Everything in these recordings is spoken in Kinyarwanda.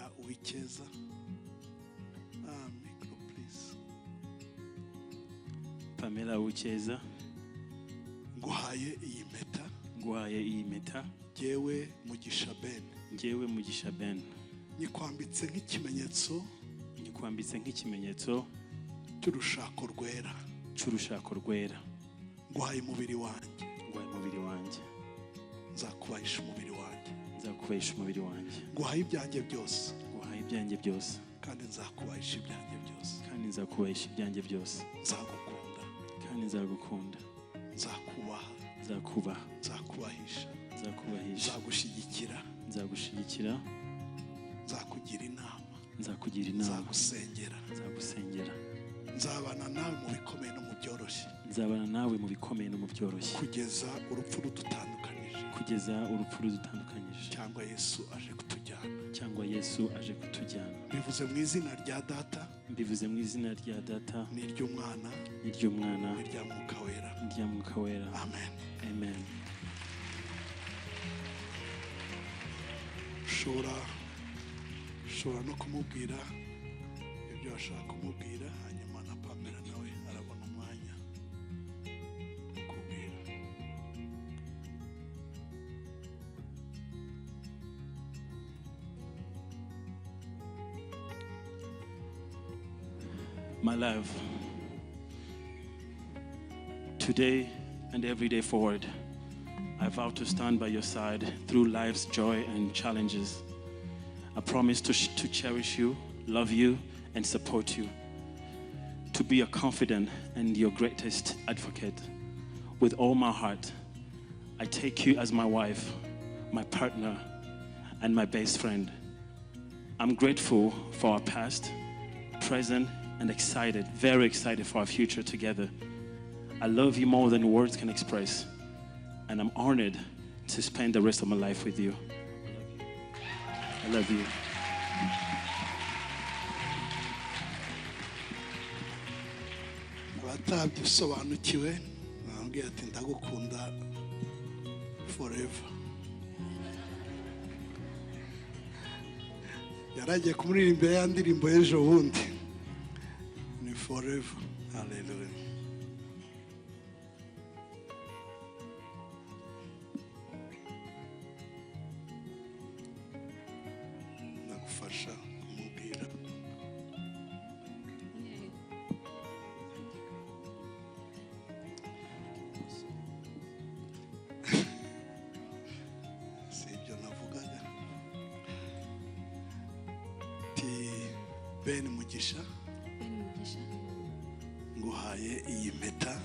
Pamela Wifuza. Micro please. Pamela Wifuza. Nguhaye iyi mpeta. Nguhaye iyi mpeta. Jewe Mugisha Ben. Jewe Mugisha Ben. Nyikwambitse nk'ikimenyetso. Nyikwambitse nk'ikimenyetso cy'urushako rwera. Cy'urushako rwera. Nguhaye umubiri wanjye. Nguhaye umubiri wanjye. Nzakubahisha umubiri wanjye. Nzakubahisha umubiri wanjye. Nguhaye ibyanjye byose. Nguhaye ibyanjye byose. Kandi nzakubahisha ibyanjye byose. Kandi nzakubahisha ibyanjye byose. Nzagukunda. Kandi nzagukunda. Nzakubaha. Nzakubaha. Nzakubahisha. Nzakubahisha. Nzagushyigikira. Nzagushyigikira. Nzakugira inama. Nzakugira inama. Nzagusengera. Nzagusengera. Nzabana nawe mu bikomeye no mu byoroshye. Nzabana nawe mu bikomeye no mu byoroshye. Kugeza urupfu rudutandukanije. Kugeza urupfu rudutandukanije. Cyangwa Yesu aje kutujyana. Cyangwa Yesu aje kutujyana. Bivuze mu izina rya Data. Bivuze mu izina rya Data. N'iry'Umwana. N'iry'Umwana. N'irya Mwuka Wera. N'irya Mwuka Wera. Amen. Amen. Shobora no kumubwira ibyo ashaka kumubwira, hanyuma na Pamela nawe arabona umwanya kubwira. My love, today and every day forward, I vow to stand by your side through life's joy and challenges. I promise to cherish you, love you, and support you. To be your confidant and your greatest advocate. With all my heart, I take you as my wife, my partner, and my best friend. I'm grateful for our past, present, and excited, very excited for our future together. I love you more than words can express, and I'm honored to spend the rest of my life with you. I love you. Abatabyisobanukiwe nambwiye ati ndagukunda forever. Yaragiye kumuririmba ya ndirimbo y'ejo bundi. Ni forever. Hallelujah. Nagufasha kumubwira. Ben Mugisha. Nguhaye iyi mpeta.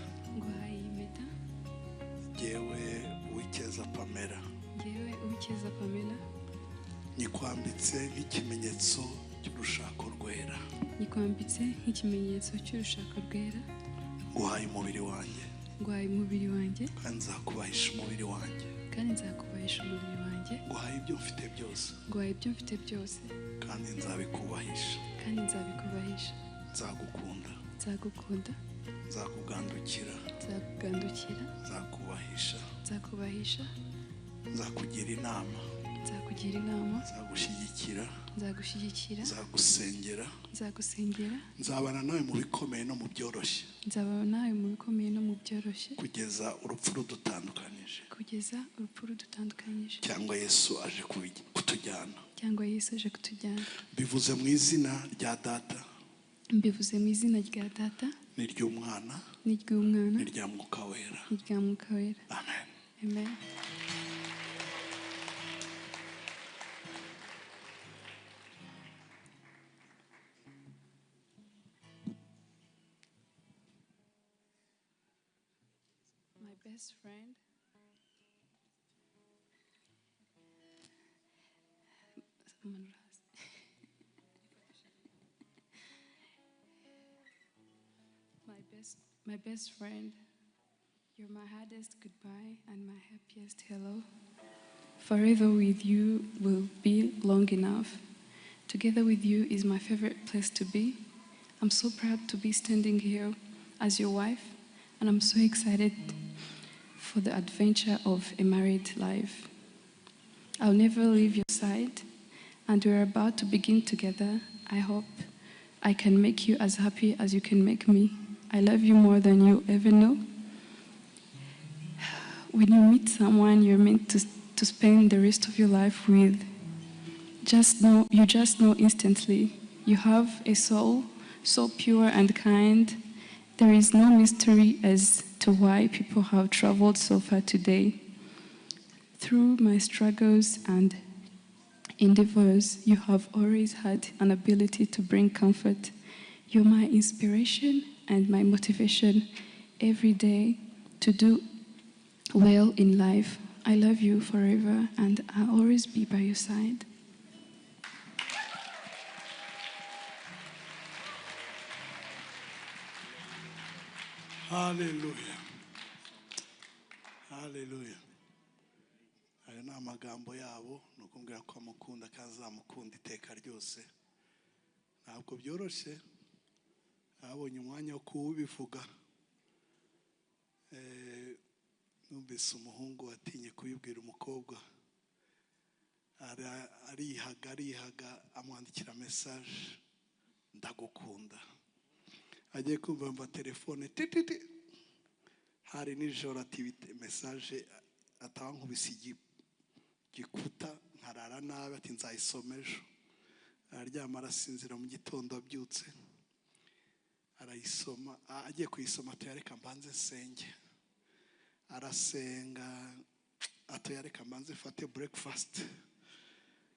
Jewe Wifuza Pamela. Nyikwambitse nk'ikimenyetso cy'urushako rwera. Nguhaye umubiri wanjye. Kandi nzakubahisha umubiri wanjye. Nguhaye ibyo mfite byose. Kandi nzabikubahisha. Nzagukunda. Nzakugandukira. Nzakubahisha. Nzakugira inama. Nzagushyigikira. Nzagusengera. Nzabana nawe mu bikomeye no mu byoroshye. Kugeza urupfu rudutandukanije. Cyangwa Yesu aje kutujyana. Bivuze mu izina rya Data. N'iry'Umwana. N'irya Mwuka Wera. Amen. Amen. My best friend. My best friend, you're my hardest goodbye and my happiest hello. Forever with you will be long enough. Together with you is my favorite place to be. I'm so proud to be standing here as your wife, and I'm so excited for the adventure of a married life. I'll never leave your side. and we're about to begin together. I hope I can make you as happy as you can make me. I love you more than you ever know. When you meet someone you're meant to spend the rest of your life with, you just know instantly. You have a soul so pure and kind. There is no mystery as to why people have traveled so far today. Through my struggles and endeavors, you have always had an ability to bring comfort. You're my inspiration and my motivation every day to do well in life. I love you forever and I'll always be by your side. Hallelujah. Hallelujah. Ayo ni amagambo yabo ni ukumbwira ko amukunda kandi azamukunda iteka ryose. Ntabwo byoroshye, abonye umwanya wo kubivuga. Numvise umuhungu watinye kubibwira umukobwa, arihaga amwandikira message, ndagukunda. Agiye kumva mva telefone tititi, hari nijoro ati message atankubise igikuta nkarara nabi ati nzayisoma ejo. Araryama arasinzira mu gitondo abyutse arayisoma, agiye kuyisoma atayareka mbanze nsenge. Arasenga atayareka mbanze fate breakfast.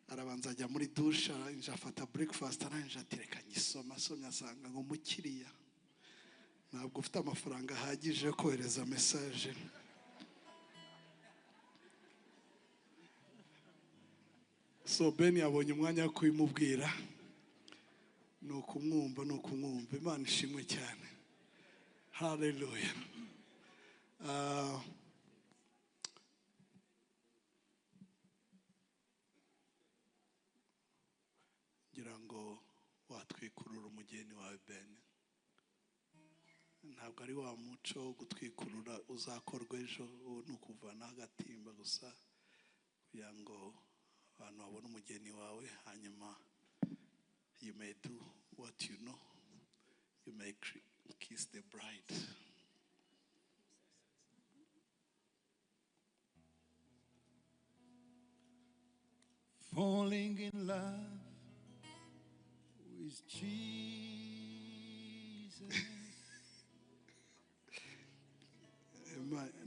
Arabanza ajya muri douche aranje afata breakfast aranje atereka nyisoma, asomye asanga ngo mukiriya ntabwo ufite amafaranga ahagije yo kohereza message. So Ben yabonye umwanya wo kubimubwira, ni ukumwumva. Imana ishimwe cyane. Hallelujah. Ngira ngo watwikurura umugeni wawe Ben. Ntabwo ari wa muco wo gutwikurura uzakorwa ejo, ni ukuvana agatimba gusa kugira ngo abantu babone umugeni wawe. Hanyuma you may do what you know. You may kiss the bride. Falling in love with Jesus.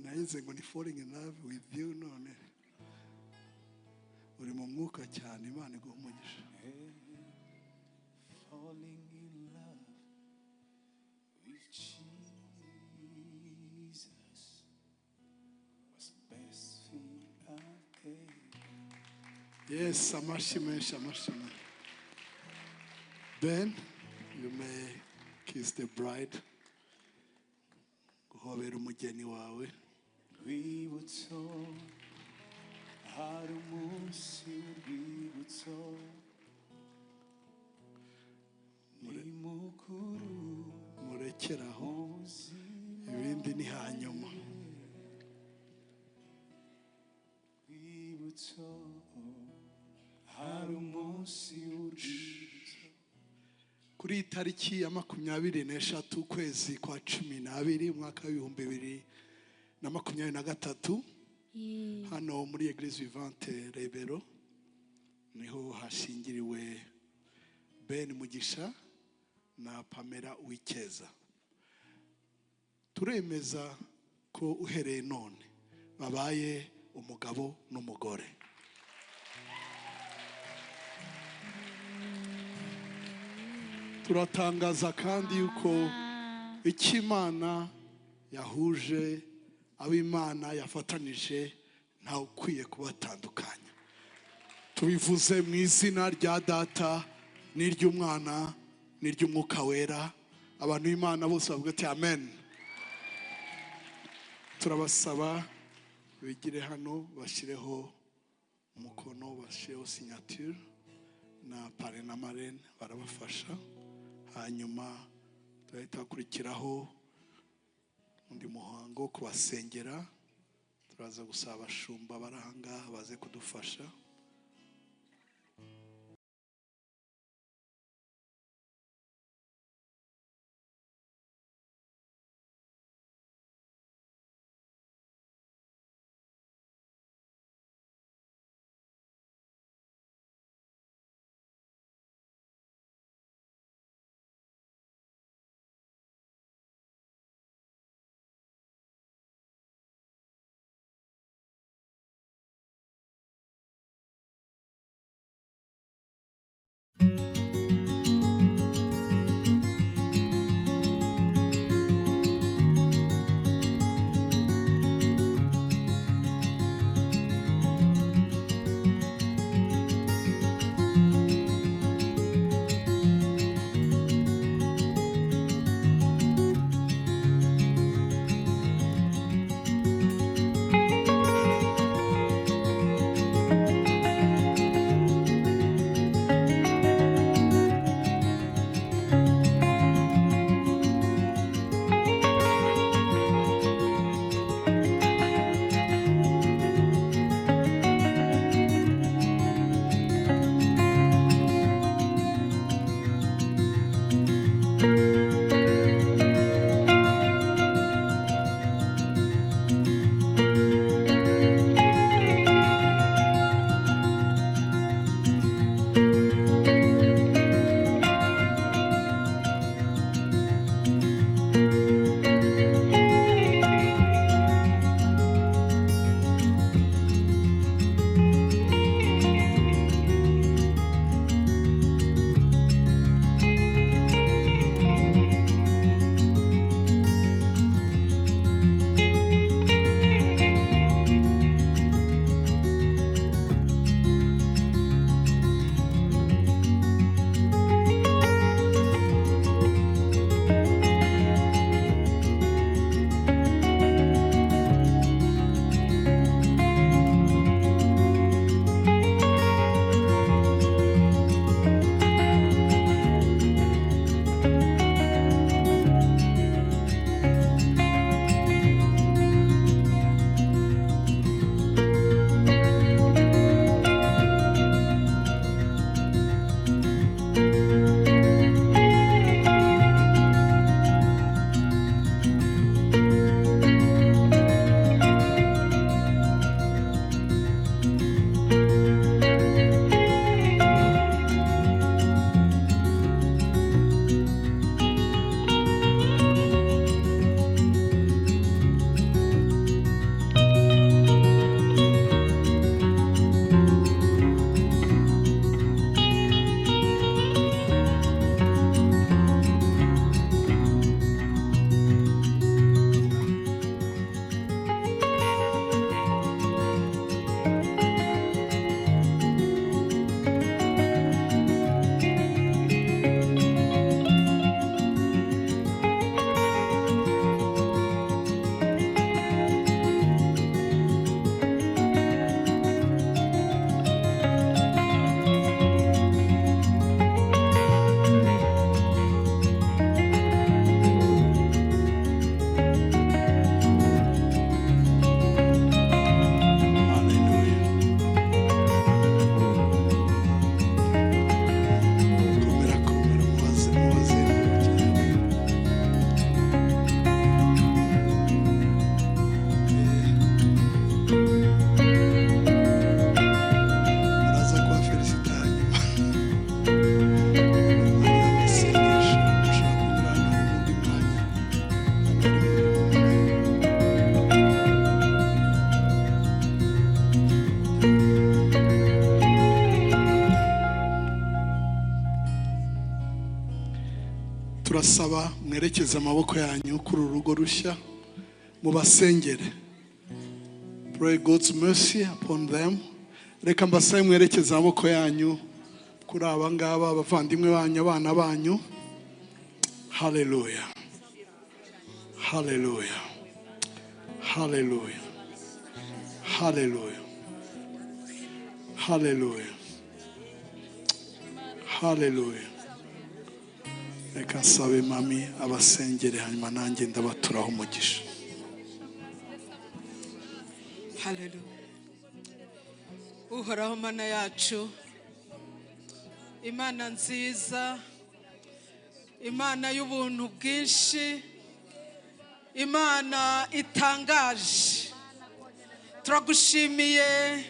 Nayize ngo ni falling in love with you none. Uri mu mwuka cyane, Imana iguha umugisha. Falling in love with Jesus was best thing I've ever. Yes, amashyi menshi. Ben, you may kiss the bride. Guhobera umugeni wawe. Rwibutso hari umunsi w'urwibutso ni mukuru Murekeraho, ibindi ni hanyuma. Rwibutso hari umunsi w'urwibutso. Kuri tariki ya 23 ukwezi kwa 12 umwaka wa 2023 hano muri Eglise Vivante Rebero niho hashingiriwe Ben Mugisha na Pamela Wikeza. Turemeza ko uhereye none babaye umugabo n'umugore. Turatangaza kandi yuko ikimana yahuje, abimana yafatanije, nta ukwiye kubatandukanya. Tubivuze mu izina rya Data n'iry'Umwana n'iry'Umwuka Wera. Abantu b'Imana bose bavuga ati amen. Turabasaba bigire hano bashyireho umukono, bashyireho signature na pare na marene barabafasha. Hanyuma turahita hakurikiraho undi muhango wo kubasengera. Turaza gusaba abashumba baranga baze kudufasha. turasaba mwerekeze amaboko yanyu kuri urugo rushya mubasengere. Pray God's mercy upon them. Reka mbasabe mwerekeze amaboko yanyu kuri aba ngaba abavandimwe banyu, abana banyu. Hallelujah. Hallelujah. Hallelujah. Hallelujah. Hallelujah. Hallelujah. Reka nsabe mami abasengere hanyuma nanjye ndabaturaho umugisha. Hallelujah. Uhoraho Mana yacu, Imana nziza, Imana y'ubuntu bwinshi, Imana itangaje, turagushimiye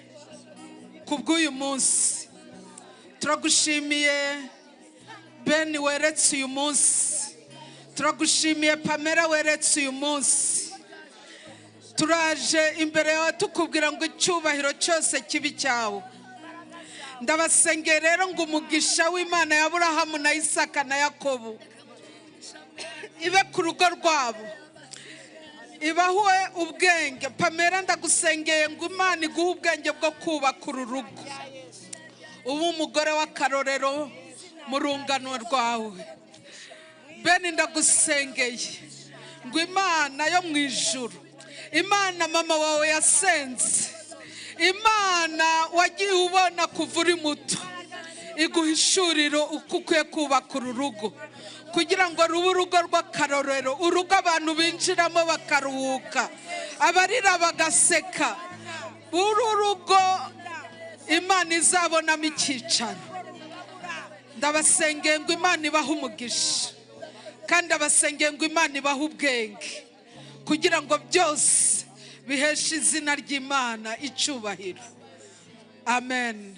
kubw'uyu munsi, turagushimiye Ben weretse uyu munsi, turagushimiye Pamela weretse uyu munsi. Turaje imbere yawe tukubwira ngo icyubahiro cyose kibi cyawe. Ndabasengera rero ngo umugisha w'Imana ya Aburahamu na Isaka na Yakobo ibe ku rugo rwabo, ibahuwe ubwenge. Pamela ndagusengeye ngo Imana iguhe ubwenge bwo kubaka uru rugo, ubu umugore w'akarorero mu rungano rwawe. Ben ndagusengeye ngo Imana yo mu ijuru, Imana mama wawe yasenze, Imana wagiye ubona kuva uri muto, iguhishuriro uko ukwiye kubaka uru rugo kugira ngo rube urugo rw'akarorero, urugo abantu binjiramo bakaruhuka, abarira bagaseka, uru rugo Imana izabonamo icyicaro. Ndabasengeye ngo Imana ibahe umugisha, kandi abasengeye ngo Imana ibahe ubwenge kugira ngo byose biheshe izina ry'Imana icyubahiro. Amen.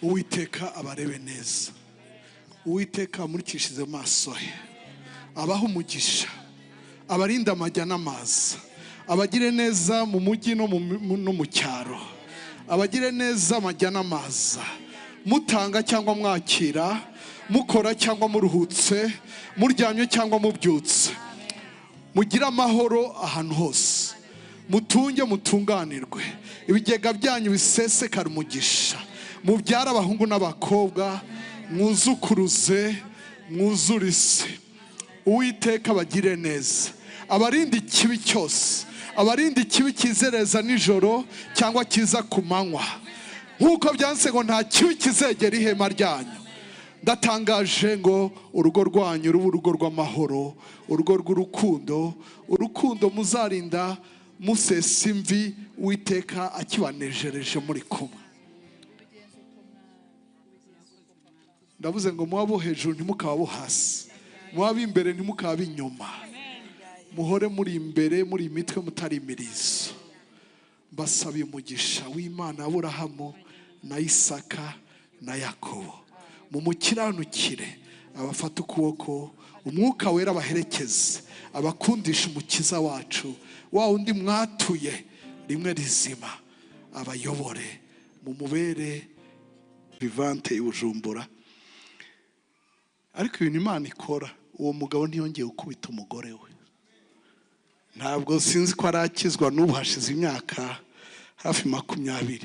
Uwiteka abarebe neza, Uwiteka amurikishize amaso he, abahe umugisha, abarinde amajya n'amaza, abagire neza mu mujyi no mu cyaro, abagire neza amajya n'amaza, mutanga cyangwa mwakira, mukora cyangwa muruhutse, muryamye cyangwa mubyutse, mugire amahoro ahantu hose, mutunge mutunganirwe, ibigega byanyu bisesekare umugisha, mubyara abahungu n'abakobwa, mwuzukuruze mwuzure isi. Uwiteka abagire neza, abarinde ikibi cyose, abarinde ikibi kizereza nijoro cyangwa kiza ku manywa, nk'uko byanditse ngo nta kibi kizegera ihema ryanyu. Ndatangaje ngo urugo rwanyu ruba urugo rw'amahoro, urugo rw'urukundo, urukundo muzarinda musesa imvi, Uwiteka akibanejereje muri kumwe. ndavuze ngo muba bo hejuru ntimukaba bo hasi, muba b'imbere ntimukaba b'inyuma, muhore muri imbere muri imitwe mutari imirizo. Mbasabiye umugisha w'Imana Aburahamu na Isaka na Yakobo, mumukiranukire abafata ukuboko, umwuka wera abaherekeze, abakundisha umukiza wacu, wa undi mwatuye rimwe rizima, abayobore mumubere vivante y'Ubujumbura. Ariko ibintu Imana ikora, uwo mugabo ntiyongeye gukubita umugore we. Ntabwo sinzi ko arakizwa n'ubu hashize imyaka hafi 20,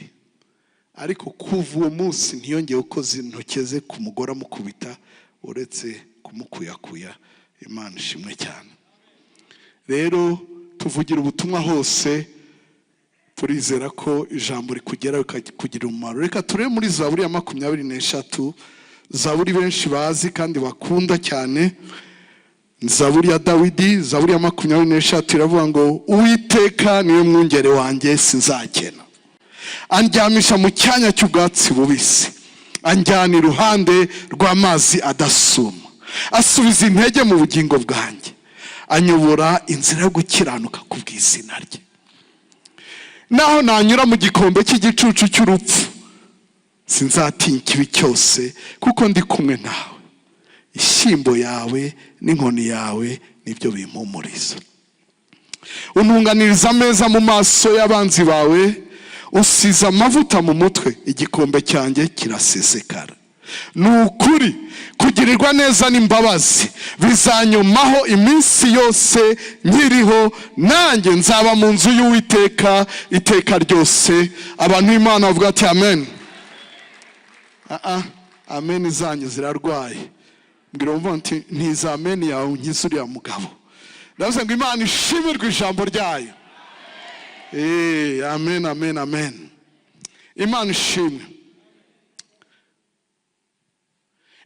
ariko kuva uwo munsi ntiyongeye gukoza intoki ze ku mugore amukubita uretse kumukuyakuya. Imana ishimwe cyane. Rero tuvugira ubutumwa hose, turizera ko ijambo rikugera kugira umumaro. Reka turebe muri Zaburi ya 23, Zaburi benshi bazi kandi bakunda cyane, Zaburi ya Dawidi. Zaburi ya 23 iravuga ngo Uwiteka niwe mwungere wanjye sinzakena, andyamisha mu cyanya cy'ubwatsi bubisi, anjyana iruhande rw'amazi adasuma, asubiza intege mu bugingo bwanjye, anyobora inzira yo gukiranuka ku bw'izina rye. Naho nanyura mu gikombe cy'igicucu cy'urupfu, sinzatinya ikibi cyose, kuko ndi kumwe nawe. Ishyimbo yawe n'inkoni yawe nibyo bimpumuriza. Untunganiriza ameza mu maso y'abanzi bawe, usize amavuta mu mutwe, igikombe cyanjye kirasesekara. Ni ukuri kugirirwa neza n'imbabazi bizanyomaho iminsi yose nkiriho, nanjye nzaba mu nzu y'Uwiteka iteka ryose. Abantu b'Imana bavuga ati amen. Amen zanyu zirarwaye. Mbwira umva nti ntiza amen yawe unkize uriya mugabo. Ndavuze ngo Imana ishimirwe ijambo ryayo. Amen, amen, amen. Imana ishimwe.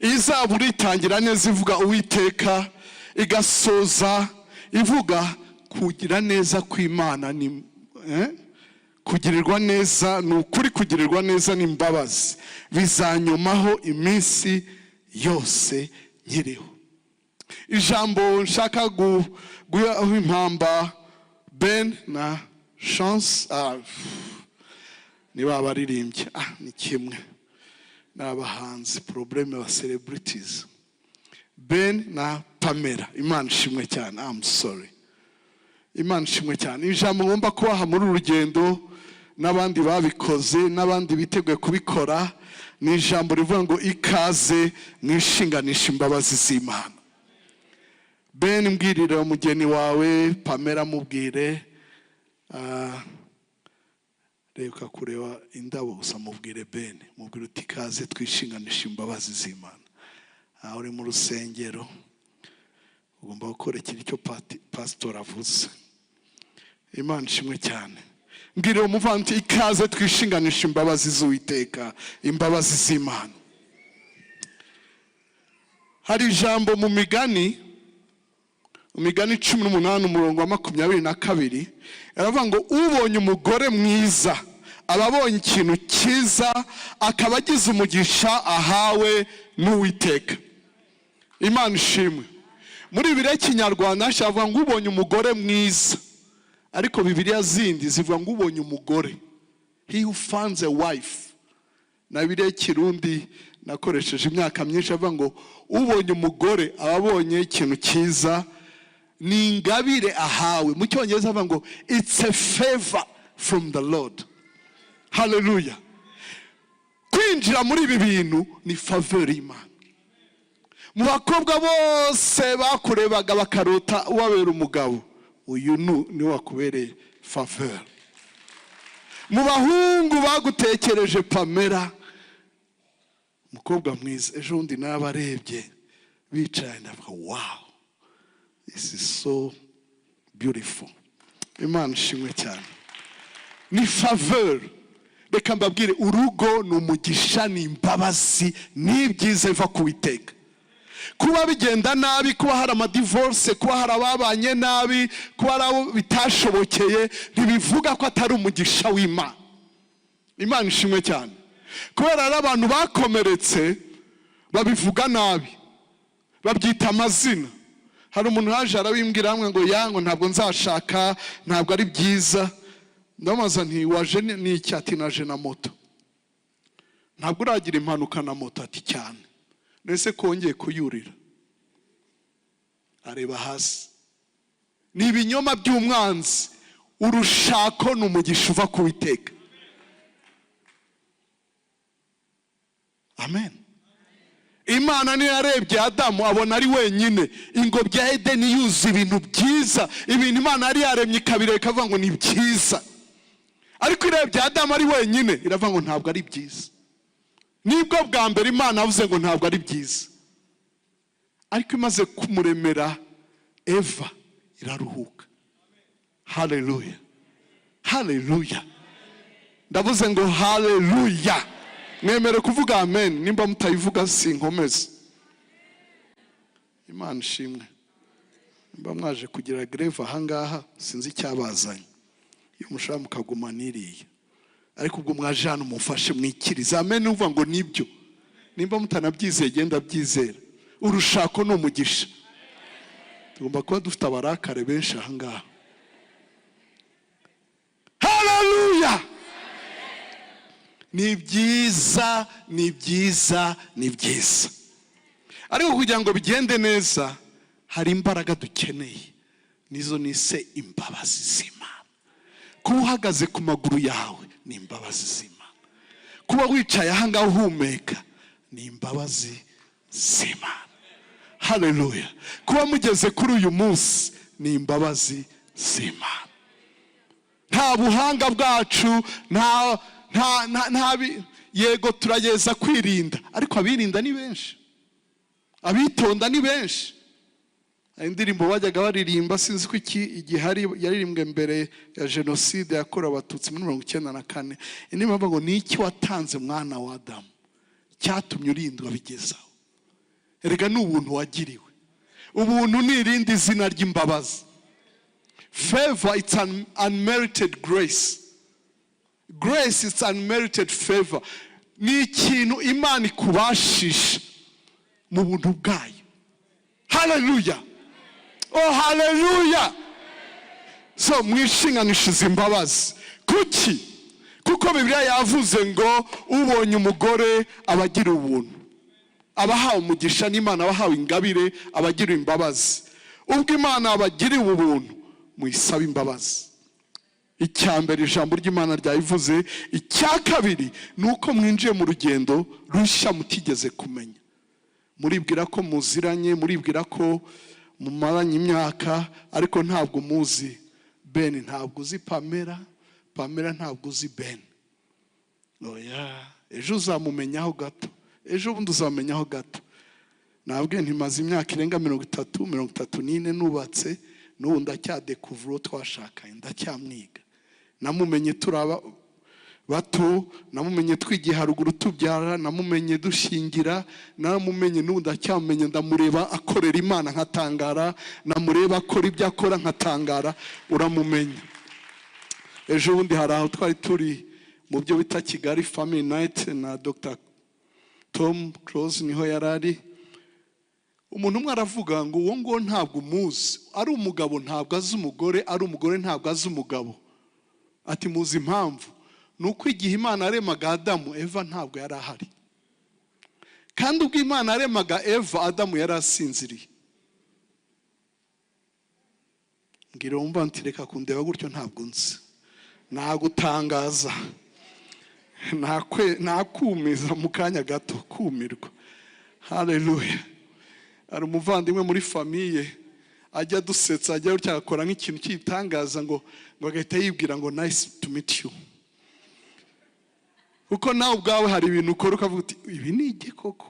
Iyi Zaburi itangira neza ivuga Uwiteka, igasoza ivuga kugira neza kw'Imana. Ni kugirirwa neza, ni ukuri kugirirwa neza n'imbabazi bizanyomaho iminsi yose nkiriho. Ijambo nshaka guha impamba Ben na Chance, niba abaririmbye ni kimwe n'abahanzi, probleme wa celebrities. Ben na Pamela, Imana ishimwe cyane. I'm sorry. Imana ishimwe cyane. Ijambo ngomba kubaha muri urugendo, n'abandi babikoze n'abandi biteguye kubikora, ni ijambo rivuga ngo ikaze mwishinganisha imbabazi z'Imana. Ben, mbwirire umugeni wawe, Pamela mubwire, reka kureba indabo gusa, mubwire Ben, mubwire uti ikaze twishinganisha imbabazi z'Imana. Uri mu rusengero ugomba gukora ikintu cyo pastor avuze. Imana ishimwe cyane. Mbwire umuvanti ikaze twishinganisha imbabazi z'Uwiteka, imbabazi z'Imana. Hari ijambo mu Migani 18 umurongo wa 22, aravuga ngo ubonye umugore mwiza aba abonye ikintu cyiza, akaba agize umugisha ahawe n'Uwiteka. Imana ishimwe. Muri Bibiliya y'Ikinyarwanda hashavuga ngo ubonye umugore mwiza, ariko Bibiliya zindi zivuga ngo ubonye umugore, he who finds a wife. Na Bibiliya y'Ikirundi nakoresheje imyaka myinshi avuga ngo ubonye umugore aba abonye ikintu cyiza, ni ingabire ahawe. Mu Cyongereza avuga ngo it's a favor from the Lord. Hallelujah. Kwinjira muri ibi bintu ni favor y'Imana. Mu bakobwa bose bakurebaga bakarota wabera umugabo, uyu ni wakubereye favor. Mu bahungu bagutekereje Pamela, umukobwa mwiza, ejo undi nabarebye bicaye ndavuga wow, this is so beautiful. Imana ishimwe cyane. Ni favor. Reka mbabwire, urugo ni umugisha, ni imbabazi, ni ibyiza biva ku Uwiteka. Kuba bigenda nabi, kuba hari amadivorce, kuba hari ababanye nabi, kuba hari abo bitashobokeye, ntibivuga ko atari umugisha w'Imana. Imana ishimwe cyane. Kubera ari abantu bakomeretse, babivuga nabi, babyita amazina. Hari umuntu yaje arabimbwira hamwe ngo yango ntabwo nzashaka, ntabwo ari byiza. Ndamaza nti waje n'iki? Ati naje na moto. Ntabwo uragira impanuka na moto? Ati cyane. Nese kongeye kuyurira? Areba hasi. Ni ibinyoma by'umwanzi. Urushako ni umugisha uva ku Uwiteka. Amen. Imana niyo yarebye Adamu abona ari wenyine, ingobyi ya Edeni yuzuye ibintu byiza, ibintu Imana yari yaremye ikabireka ikavuga ngo ni byiza. Ariko irebye Adamu ari wenyine iravuga ngo ntabwo ari byiza. Nibwo bwa mbere Imana yavuze ngo ntabwo ari byiza. Ariko imaze kumuremera Eva iraruhuka. Haleluya, haleluya. Ndavuze ngo haleluya. Mwemere kuvuga amen. Nimba mutayivuga sinkomeze. Imana ishimwe. Nimba mwaje kugira greve ahangaha sinzi icyabazanye. Iyo mushaka mukaguma niriye. Ariko ubwo mwaje hano mufashe mwikiriza amen. Uvuga ngo nibyo. Nimba mutanabyizeye genda byizera. Urushako ni umugisha. Tugomba kuba dufite abarakare benshi ahangaha. Haleluya. Ni byiza, ni byiza, ni byiza. Ariko kugira ngo bigende neza hari imbaraga dukeneye. Nizo nise imbabazi z'Imana. Kuba uhagaze ku maguru yawe ni imbabazi z'Imana. Kuba wicaye ahangaha uhumeka ni imbabazi z'Imana. Haleluya. Kuba mugeze kuri uyu munsi ni imbabazi z'Imana. Nta buhanga bwacu, yego turageza kwirinda, ariko abirinda ni benshi, abitonda ni benshi. Indirimbo bajyaga baririmba sinzi ko iki igihari yaririmbwe mbere ya jenoside yakorewe Abatutsi muri 1994. Indirimbo bavuga ngo niki watanze mwana wa Adamu cyatumye urindwa bigezaho. Erega ni ubuntu wagiriwe. Ubuntu ni irindi zina ry'imbabazi. Favor, it's an unmerited grace. Grace is unmerited favor. Ni ikintu Imana ikubashisha mu buntu bwayo. Hallelujah. Oh hallelujah. So mwishinganishiza imbabazi. Kuki? Kuko Bibiliya yavuze ngo ubonye umugore abagira ubuntu, abahawe umugisha n'Imana, abahawe ingabire, abagira imbabazi. Ubwo Imana abagiriye ubuntu muyisabe imbabazi. Icyambere ijambo ry'Imana ryayivuze. Icya kabiri nuko mwinjiye mu rugendo rushya mutigeze kumenya. Muribwira ko muziranye, muribwira ko mumaranye imyaka, ariko ntabwo muzi Ben, ntabwo uzi Pamela, Pamela ntabwo uzi Ben. Oya, ejo uzamumenyaho gato, ejo bundi uzamenyaho gato. Nabwiye ntimaze imyaka irenga 34 nubatse, n'ubu ndacyadekuvura twashakanye, ndacyamwiga. Namumenye turaba bato, namumenye twigiye haruguru tubyara, namumenye dushingira, namumenye n'ubu ndacyamenye. Ndamureba akorera Imana nkatangara, namureba akora ibyo akora nkatangara. Uramumenye. Ejo bundi hari aho twari turi mu byo bita Kigali Family Night na Dr. Tom Close niho yarari. Umuntu umwe aravuga ngo uwo ngo ntabwo umuzi, ari umugabo ntabwo azi umugore, ari umugore ntabwo azi umugabo. Ati muzi impamvu? Nuko igihe Imana yaremaga Adamu, Eva ntabwo yari ahari. Kandi ubwo Imana yaremaga Eva, Adamu yari asinziriye. Ngira wumva ntireka kundeba gutyo ntabwo nzi. Nagutangaza. Nakumiza mu kanya gato kumirwa. Haleluya. Ari umuvandimwe muri famiye ajya dusetsa, ajya cyakora nk'ikintu cy'itangaza ngo agahita yibwira ngo nice to meet you. Uko nawe ubwawe hari ibintu ukora ukavuga uti ibi ni iki koko?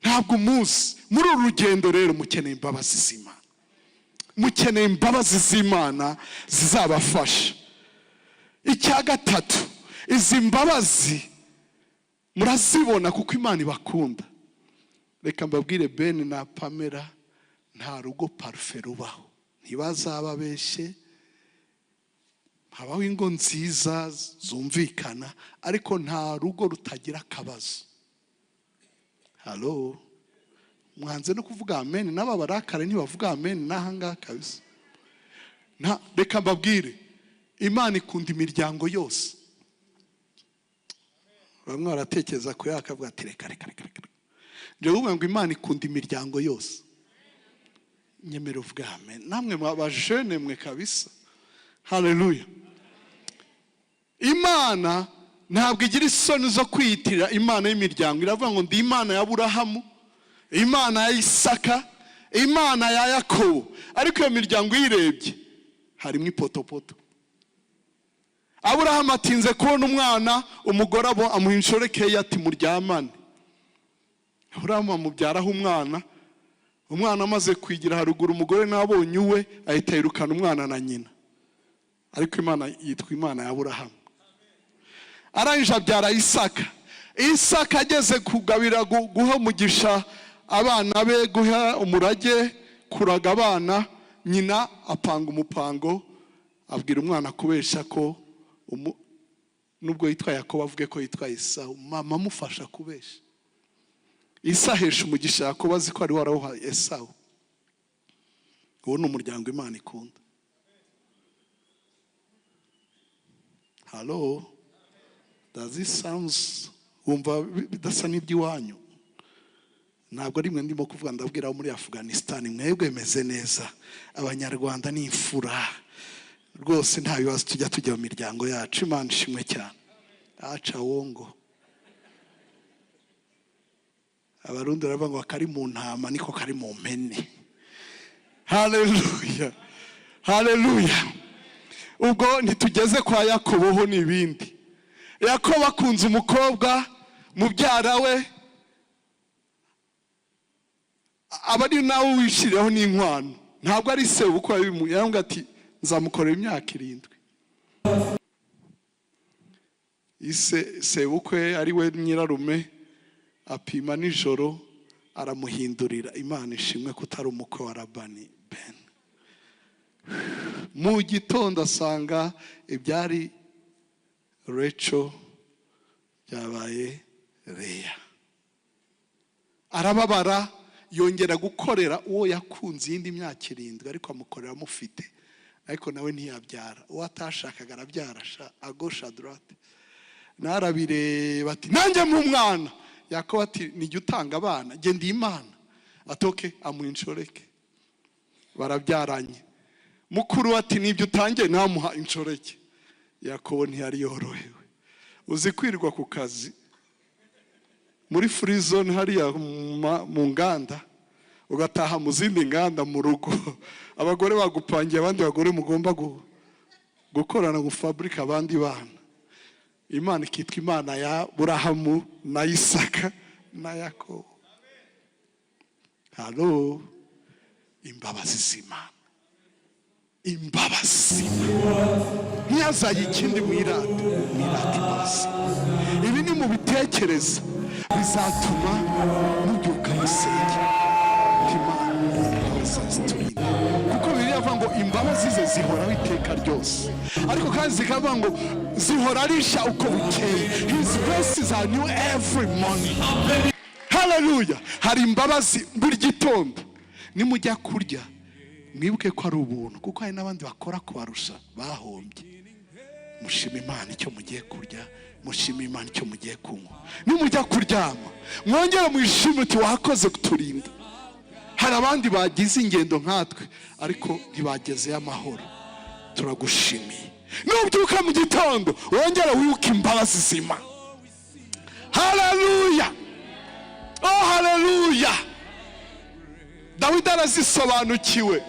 Ntabwo muzi. Muri uru rugendo rero mukeneye imbabazi z'Imana. Mukeneye imbabazi z'Imana zizabafasha. Icya gatatu, izi mbabazi murazibona kuko Imana ibakunda. Reka mbabwire Ben na Pamela, nta rugo parfait rubaho. Ntibazababeshe. Habaho ingo nziza zumvikana, ariko nta rugo rutagira akabazo. halo mwanze no kuvuga amen, n'aba barakare ntibavuga amen n'ahangaha kabisa. Reka mbabwire, Imana ikunda imiryango yose. Bamwe baratekereza ko yakavuga ati reka nje kuvuga ngo Imana ikunda imiryango yose. Nyemera uvuga amen. Namwe mwabajene mwe kabisa. Haleluya. Imana ntabwo igira isoni zo kwiyitirira Imana y'imiryango. Iravuga ngo ndi Imana ya Aburahamu, Imana ya Isaka, Imana ya Yakobo. Ariko iyo miryango yirebye harimo ipotopoto. Aburahamu atinze kubona umwana, umugore abo amuha inshoreke ati muryamane. Aburahamu amubyaraho umwana amaze kwigira haruguru, umugore nabonye uwe ahita yirukana umwana na nyina. Ariko Imana yitwa Imana ya Aburahamu. Arangije abyara Isaka. Isaka ageze kugabira guha umugisha abana be, guha umurage, kuraga abana, nyina apanga umupango, abwira umwana kubesha ko nubwo yitwa Yakobo avuge ko yitwa Esawu, mama amufasha kubesha. Isa ahesha umugisha Yakobo azi ko ari warawuha Esawu. Uwo ni umuryango Imana ikunda. Hello, does this sounds wumva bidasa n'iby'iwanyu? Ntabwo ari mwe ndimo kuvuga, ndabwira muri Afghanistan mwebwe meze neza, abanyarwanda ni imfura rwose, nta bibazo tujya mu miryango yacu. Imana ishimwe cyane. Aca wongo Abarundi baravuga ngo kari mu ntama niko kari mu mpene. Haleluya, haleluya. Ubwo ntitugeze kwa Yakobo ho n'ibindi. Yakobo akunze umukobwa mubyara we, abari nawe wishiriyeho n'inkwano. Ntabwo ari se uko yavuga ati nzamukorera imyaka 7. Sebukwe ari we nyirarume apima nijoro aramuhindurira. Imana ishimwe kutari umukwe wa Labani Ben. Mu gitondo asanga ibyari Rachel byabaye Leah. Arababara, yongera gukorera uwo yakunze iyindi myaka 7, ariko amukorera mufite. Ariko nawe ntiyabyara. Uwo atashakaga arabyara agosha droite. Narabireba ati nanjye mu mwana. Yakobo ati nijye utanga abana, nge ndi Imana. Atoke amuinshoreke. Barabyaranye. Mukuru ati nibyo utangiye namuha inshoreke. Yakobo ntiyari yorohewe. Uzi kwirirwa ku kazi muri free zone hariya mu nganda, ugataha mu zindi nganda mu rugo, abagore bagupangiye abandi bagore mugomba gukorana mu fabrika abandi bana. Imana ikitwa Imana ya Aburahamu na Isaka na Yakobo. Halo, imbabazi z'Imana. Imbabazi ntiyazaye ikindi mwirata imbabazi. Ibi ni mu bitekereza bizatuma mubyuka musenge Imana ziturinda. Kuko Bibiliya avuga ngo imbabazi ze zihoraho iteka ryose, ariko kandi zikavuga ngo zihora arisha uko bukeye. His mercies are new every morning. Hallelujah. Hari imbabazi buri gitondo. Nimujya kurya mwibuke ko ari ubuntu, kuko hari n'abandi bakora kubarusha bahombye. Mushima Imana icyo mugiye kurya, mushima Imana icyo mugiye kunywa. Nimujya kuryama mwongere mwishime uti wakoze kuturinda. Hari abandi bagize ingendo nkatwe ariko ntibageze amahoro. Turagushimiye. Nubyuka mu gitondo wongere wibuke imbabazi z'Imana. Hallelujah. Oh hallelujah. Dawidi arazisobanukiwe.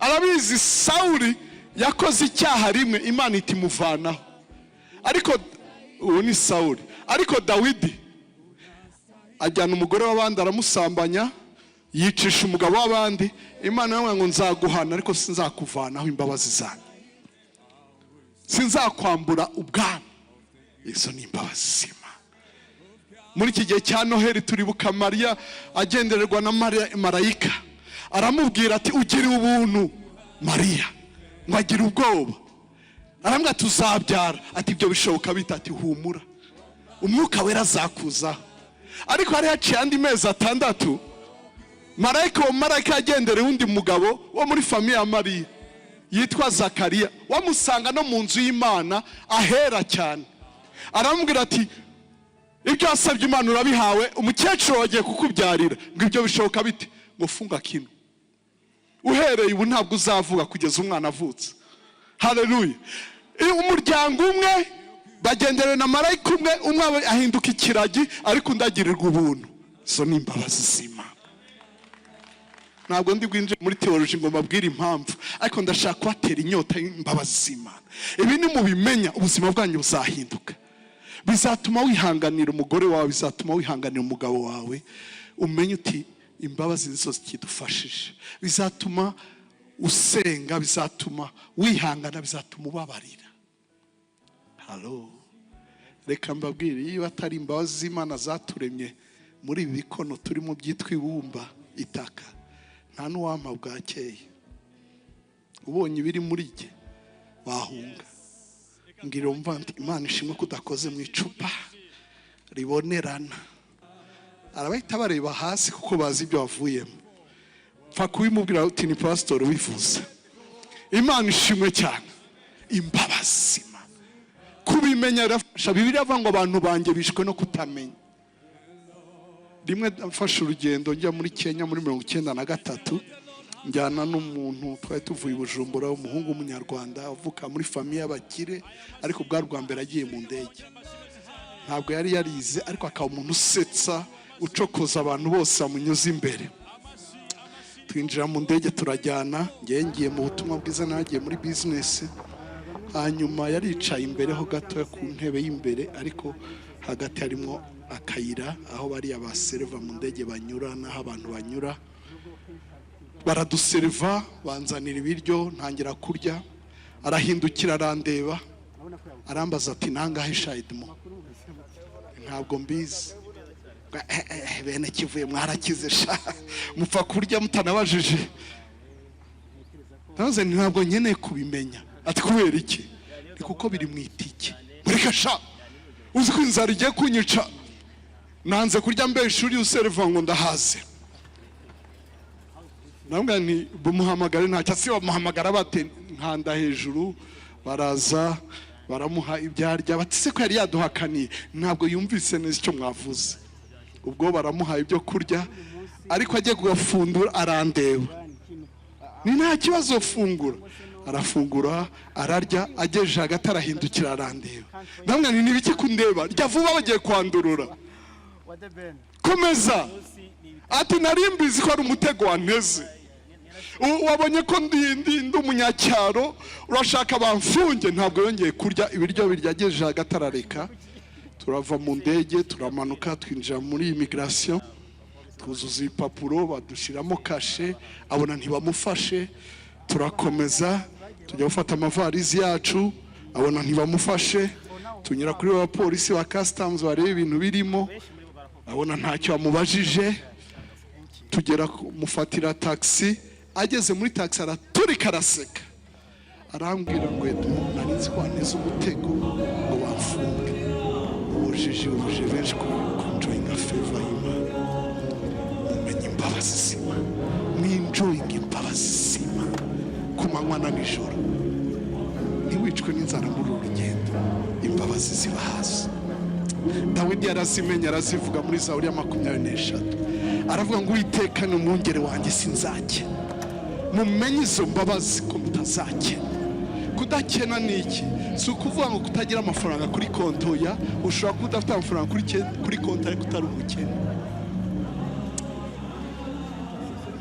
Arabizi Sawuli yakoze icyaha rimwe Imana itimuvanaho. Ariko uwo ni Sawuli. Ariko Dawidi ajyana umugore w'abandi aramusambanya, yicisha umugabo w'abandi. Imana yavuga ngo nzaguhana ariko sinzakuvanaho imbabazi zanjye, sinzakwambura ubwami. Izo ni imbabazi z'Imana. Muri iki gihe cya Noheli turibuka Mariya agendererwa na marayika. Aramubwira ati ugira ubuntu Mariya, ngo agira ubwoba. Aramubwira tuzabyara. Ati ibyo bishoboka bita, ati humura umwuka wera azakuzaho. ariko hari haciye andi mezi 6 marayika yagendereye undi mugabo wo muri famiye ya Mariya yitwa Zakariya, wamusanga no mu nzu y'Imana ahera cyane. Aramubwira ati ibyo wasabye Imana urabihawe, umukecuru wagiye kukubyarira. Ngo ibyo bishoboka bite? Ngo funga kino, uhereye ubu ntabwo uzavuga kugeza umwana avutse. Haleluya. Umuryango umwe bagenderewe na marayika umwe ahinduka ikiragi, ariko undagirirwa ubuntu. Izo ni imbabazi z'Imana. Ntabwo ndi bwinjire muri theology ngo mbabwire impamvu, ariko ndashaka kubatera inyota y'imbabazi z'Imana. Ibi ni mubimenya ubuzima bwanyu buzahinduka. Bizatuma wihanganira umugore wawe, bizatuma wihanganira umugabo wawe, umenye uti imbabazi nizo zikidufashije. Bizatuma usenga, bizatuma wihangana, bizatuma ubabarira. Halo, reka mbabwire, iyo atari imbabazi z'Imana zaturemye muri ibi bikono turimo byitwa ibumba, itaka, nta n'uwampa bwakeye. Ubonye ibiri muri jye wahunga. Ngira umva nti Imana ishimwe kudakoze mu icupa ribonerana. Arabahita bareba hasi kuko bazi ibyo wavuyemo. Pfa kubimubwira uti ni pastor wifuza. Imana ishimwe cyane. Imbabazi Imana kubimenya rafasha. Bibiliya avuga ngo abantu banjye bishwe no kutamenya. Rimwe mfashe urugendo njya muri Kenya muri 1993, njyana n'umuntu twari tuvuye Bujumbura, umuhungu w'umunyarwanda uvuka muri famiye y'abakire, ariko bwa rwa mbere agiye mu ndege. Ntabwo yari yarize, ariko akaba umuntu usetsa, ucokoza abantu bose amunyuze imbere. Twinjira mu ndege turajyana, ngiye mu butumwa bwiza, nagiye muri business. Hanyuma yaricaye imbere ho gato ku ntebe y'imbere, ariko hagati harimo akayira aho bari abaserva mu ndege banyura, naho abantu banyura. Baraduserva, banzanira ibiryo, ntangira kurya. Arahindukira arandeba, arambaza ati nangahe shayidmo? Ntabwo mbizi. Bene kivuye mwarakize sha, mupfa kurya mutanabajije. Naze ntabwo nkeneye kubimenya. Ati kubera iki? Ni kuko biri mu itike. Mureka sha, uzi ko inzara igiye kunyica. Nanze kurya mbe ishuri userva ngo ndahaze. Nambwa ni bumuhamagare, nta cyasi bamuhamagara bate nkanda hejuru. Baraza baramuha ibyarya, batise ko yari yaduhakaniye, ntabwo yumvise neza icyo mwavuze. Ubwo baramuha ibyo kurya, ariko agiye kugafundura arandeba. Ni nta kibazo fungura. Arafungura, ararya, agejeje hagati arahindukira arandeba. Ndamwe ni nibiki kundeba? Rya vuba bagiye kwandurura. Komeza. Ati narimbizi ko ari umutego wanteze. Wabonye ko ndi umunyacyaro, urashaka bamfunge. Ntabwo yongeye kurya ibiryo biryagejeje hagati arareka. Turava mu ndege, turamanuka, twinjira muri immigration, twuzuza ibipapuro, badushiramo kashe, abona ntibamufashe. Turakomeza, tujya gufata amavarizi yacu, abona ntibamufashe. Tunyura kuri abapolisi ba customs bareba ibintu birimo, abona ntacyo amubajije. Tugera mufatira taxi, ageze muri taxi araturika araseka. Arambwira ngo narinzi ko aneze umutego ngo bamfunge. Ubujiji ubuje benshi enjoying a favor y'Imana. Umenye imbabazi z'Imana. Enjoying imbabazi z'Imana ku manywa na nijoro. Ntiwicwe n'inzara muri urugendo, imbabazi ziba hasi. Dawidi yarazimenya, arazivuga muri Zaburi ya 23. Aravuga ngo Uwiteka ni umwungeri wanjye sinzakena. Mumenye izo mbabazi ko mutazakena. Kudakena ni iki? Si ukuvuga ngo kutagira amafaranga kuri konto ya, ushobora kudafite amafaranga kuri konto ariko utari umukene.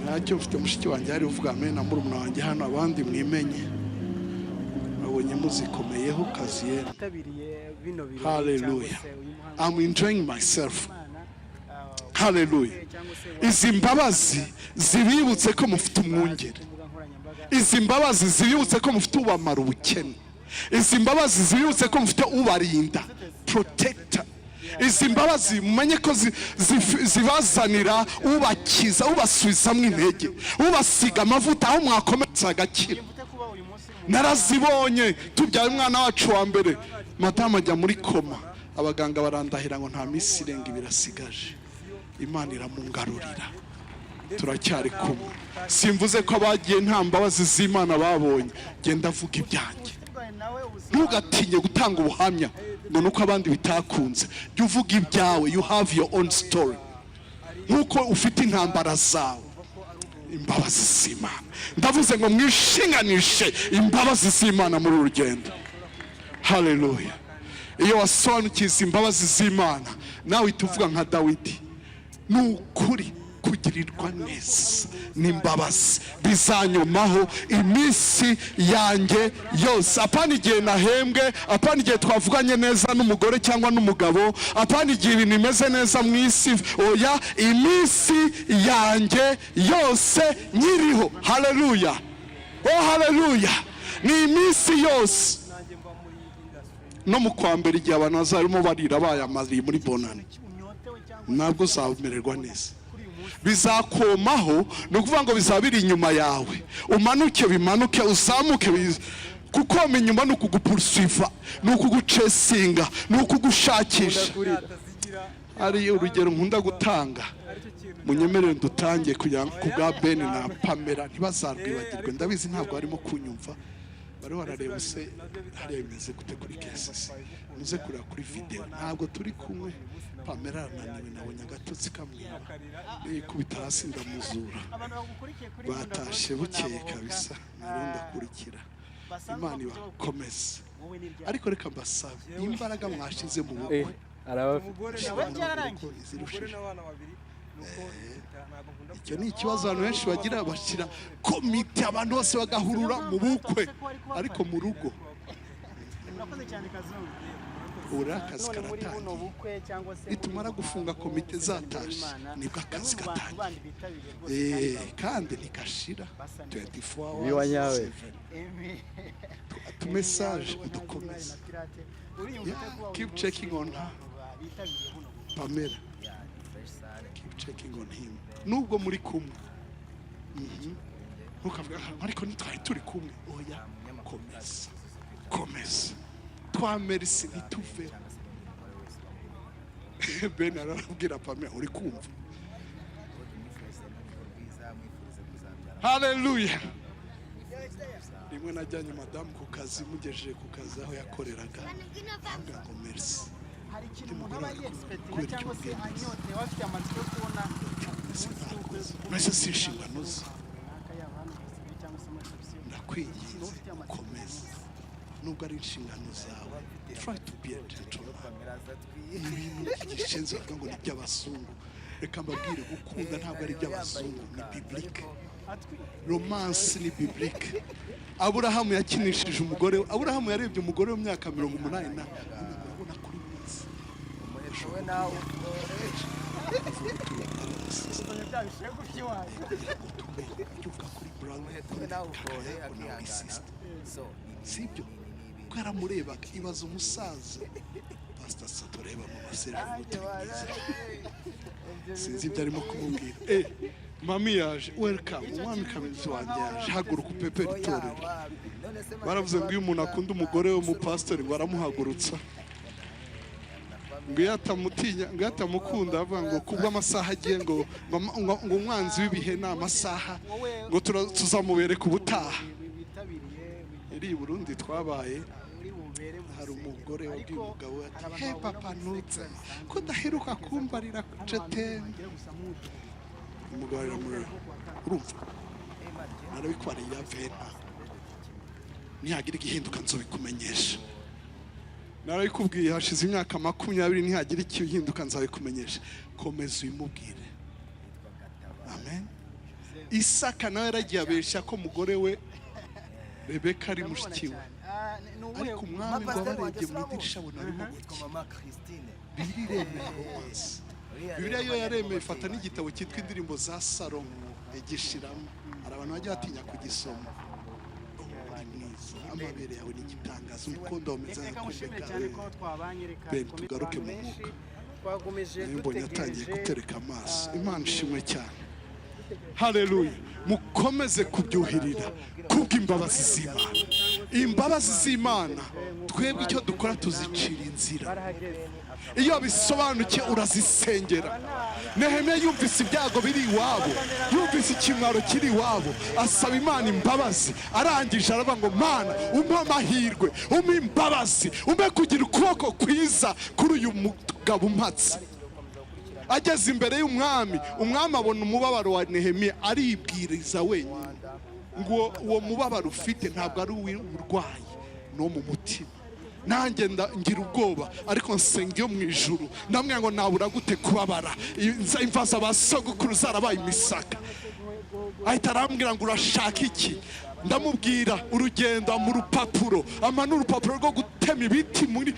Ntacyo mfite mushiki wanjye ari uvuga na murumuna wanjye hano, abandi mwimenye. Abonye muzikomeyeho kaziye. Hallelujah. I'm enjoying myself. Hallelujah. Izi mbabazi zibibutse ko mufite umwungeri. Izi mbabazi zibibutse ko mufite ubamara ubukene. Izi mbabazi zibibutse ko mufite ubarinda, protector. Izi mbabazi mumenye ko zibazanira ubakiza, ubasubizamo intege, ubasiga amavuta aho mwakomeza agakira. Narazibonye tubyaye umwana wacu wa mbere, madamu ajya muri koma, abaganga barandahira ngo nta minsi irenga ibirasigaje. Imana iramungarurira. Turacyari kumwe. Simvuze ko abagiye nta mbabazi z'Imana babonye. Genda vuga ibyanjye. Ntugatinye gutanga ubuhamya ngo nuko abandi bitakunze. Jya uvuga ibyawe. You have your own story. Nkuko ufite intambara zawe. Imbabazi z'Imana. Ndavuze ngo mwishinganishe imbabazi z'Imana muri urugendo. Hallelujah. Iyo wasobanukiza imbabazi z'Imana, nawe tuvuga nka Dawidi. Nukuri kugirirwa neza n'imbabazi bizanyomaho iminsi yanjye yose. Apana igihe nahembwe, apana igihe twavuganye neza n'umugore cyangwa n'umugabo, apana igihe ibintu bimeze neza mu isi. Oya, iminsi yanjye yose nyiriho. Haleluya. Oh haleluya. Ni iminsi yose. No mu kwa mbere igihe abantu bazarimo barira bayamariye muri bonane, ntabwo uzamererwa neza. Bizakomaho, ni ukuvuga ngo bizabira inyuma yawe. Umanuke bimanuke, uzamuke kuko inyuma ni ukugupursuiva, ni ukugucesinga, ni ukugushakisha. Ari urugero nkunda gutanga, munyemerere dutangiye kugira ku bwa Ben&Pamela ntibazarwibagirwe. Ndabizi ntabwo barimo kunyumva, bari barareba se hariya bimeze gute kuri kesisi. Muze kureba kuri video, ntabwo turi kumwe. Pamela arananiwe, nabonye agatotsi kamwiba, yikubita hasi ndamuzura. Batashe bukeye kabisa, nari ndakurikira. Imana ibakomeze. Ariko reka mbasabe, imbaraga mwashize mu bukwe icyo ni ikibazo abantu benshi bagira, bashyira komite abantu bose bagahurura mu bukwe, ariko mu rugo ura akazi karatangiye. Nitumara gufunga komite zatashe nibwo akazi gatangiye, kandi ntikashira 24 hours. Message dukomeze. Keep checking on her. Pamela, keep checking on him. Nubwo muri kumwe, ntukavuga ariko ntitwari turi kumwe. Oya, komeza komeza. Twamerisi ntituve. Ben arabwira Pamela, uri kumva? Hallelujah. Rimwe najyanye madamu ku kazi, mugejeje ku kazi aho yakoreraga, ambwira ngo merci. Hari ikintu umuntu aba yexpecting cyangwa se anyote wafite amatsiko yo kubona mbese si inshingano ze. Ndakwinginze ukomeze, nubwo ari inshingano zawe. Try to be a gentleman. Ibintu by'ishenzi bavuga ngo ni iby'abazungu. Reka mbabwire, gukunda ntabwo ari iby'abazungu, ni biblique. Romance ni biblique. Aburahamu yakinishije umugore. Aburahamu yarebye umugore wo myaka 80 na urabona kuri munsi. Wowe nawe sibyo kwaramurebaga ibaza umusaza Pastor Satoreba mu maserivisi. Sinzi ibyo arimo kumubwira. Mami yaje, welcome, umwami kamizi wanjye yaje, haguruka upepera itorero. Baravuze ngo iyo umuntu akunda umugore we mu pastor ngo aramuhagurutsa. Ngo yatamutinya, ngo yatamukunda, avuga ngo kubwa amasaha agiye ngo umwanzi w'ibihe na amasaha ngo tuzamubereka ubutaha. Iri Burundi twabaye, hari umugore wabwiye umugabo ati, "Hey papa nutse, ko daheruka kumbarira jetene." Umugabo aramureba, urumva narabikwariye avena, nihagira igihinduka nzobikumenyesha. Narabikubwiye hashize imyaka 20, nihagira igihinduka nzabikumenyesha. Komeza uyimubwire. Amen. Isaka nawe yaragiye abesha ko umugore we Rebeka ari mushiki we, ariko umwami ngo abarebye mu idirisha abona arimo gukina. Biriremeye romance. Bibiliya yo yaremeye ifata n'igitabo cyitwa indirimbo za Salomo igishiramo. Hari abantu bajya batinya kugisoma. Amabere yawe n'igitangaza, umukondo wameze nk'akumeka. Ben, tugaruke mu mwuka. Mbonye atangiye gutereka amaso. Imana ishimwe cyane. Haleluya. Mukomeze kubyuhirira kubw'imbabazi z'Imana. Imbabazi z'Imana twebwe icyo dukora tuzicira inzira. Iyo bisobanukiye urazisengera. Nehemiya yumvise ibyago biri iwabo, yumvise ikimwaro kiri iwabo, asaba Imana imbabazi. Arangije aravuga ngo Mana umpe amahirwe, umpe imbabazi, umpe kugira ukuboko kwiza kuri uyu mugabo umpatse. Ageze imbere y'umwami, umwami abona umubabaro wa Nehemiya, aribwiriza wenyine ngo uwo mubabaro ufite ntabwo ari uw'uburwayi, no mu mutima. Nanjye ngira ubwoba, ariko nsenga yo mu ijuru ndamubwira ngo nabura gute kubabara, imva z'abasogokuru zarabaye imisaka. Ahita arambwira ngo urashaka iki? Ndamubwira urugendo mu rupapuro, amana urupapuro rwo gutema ibiti muri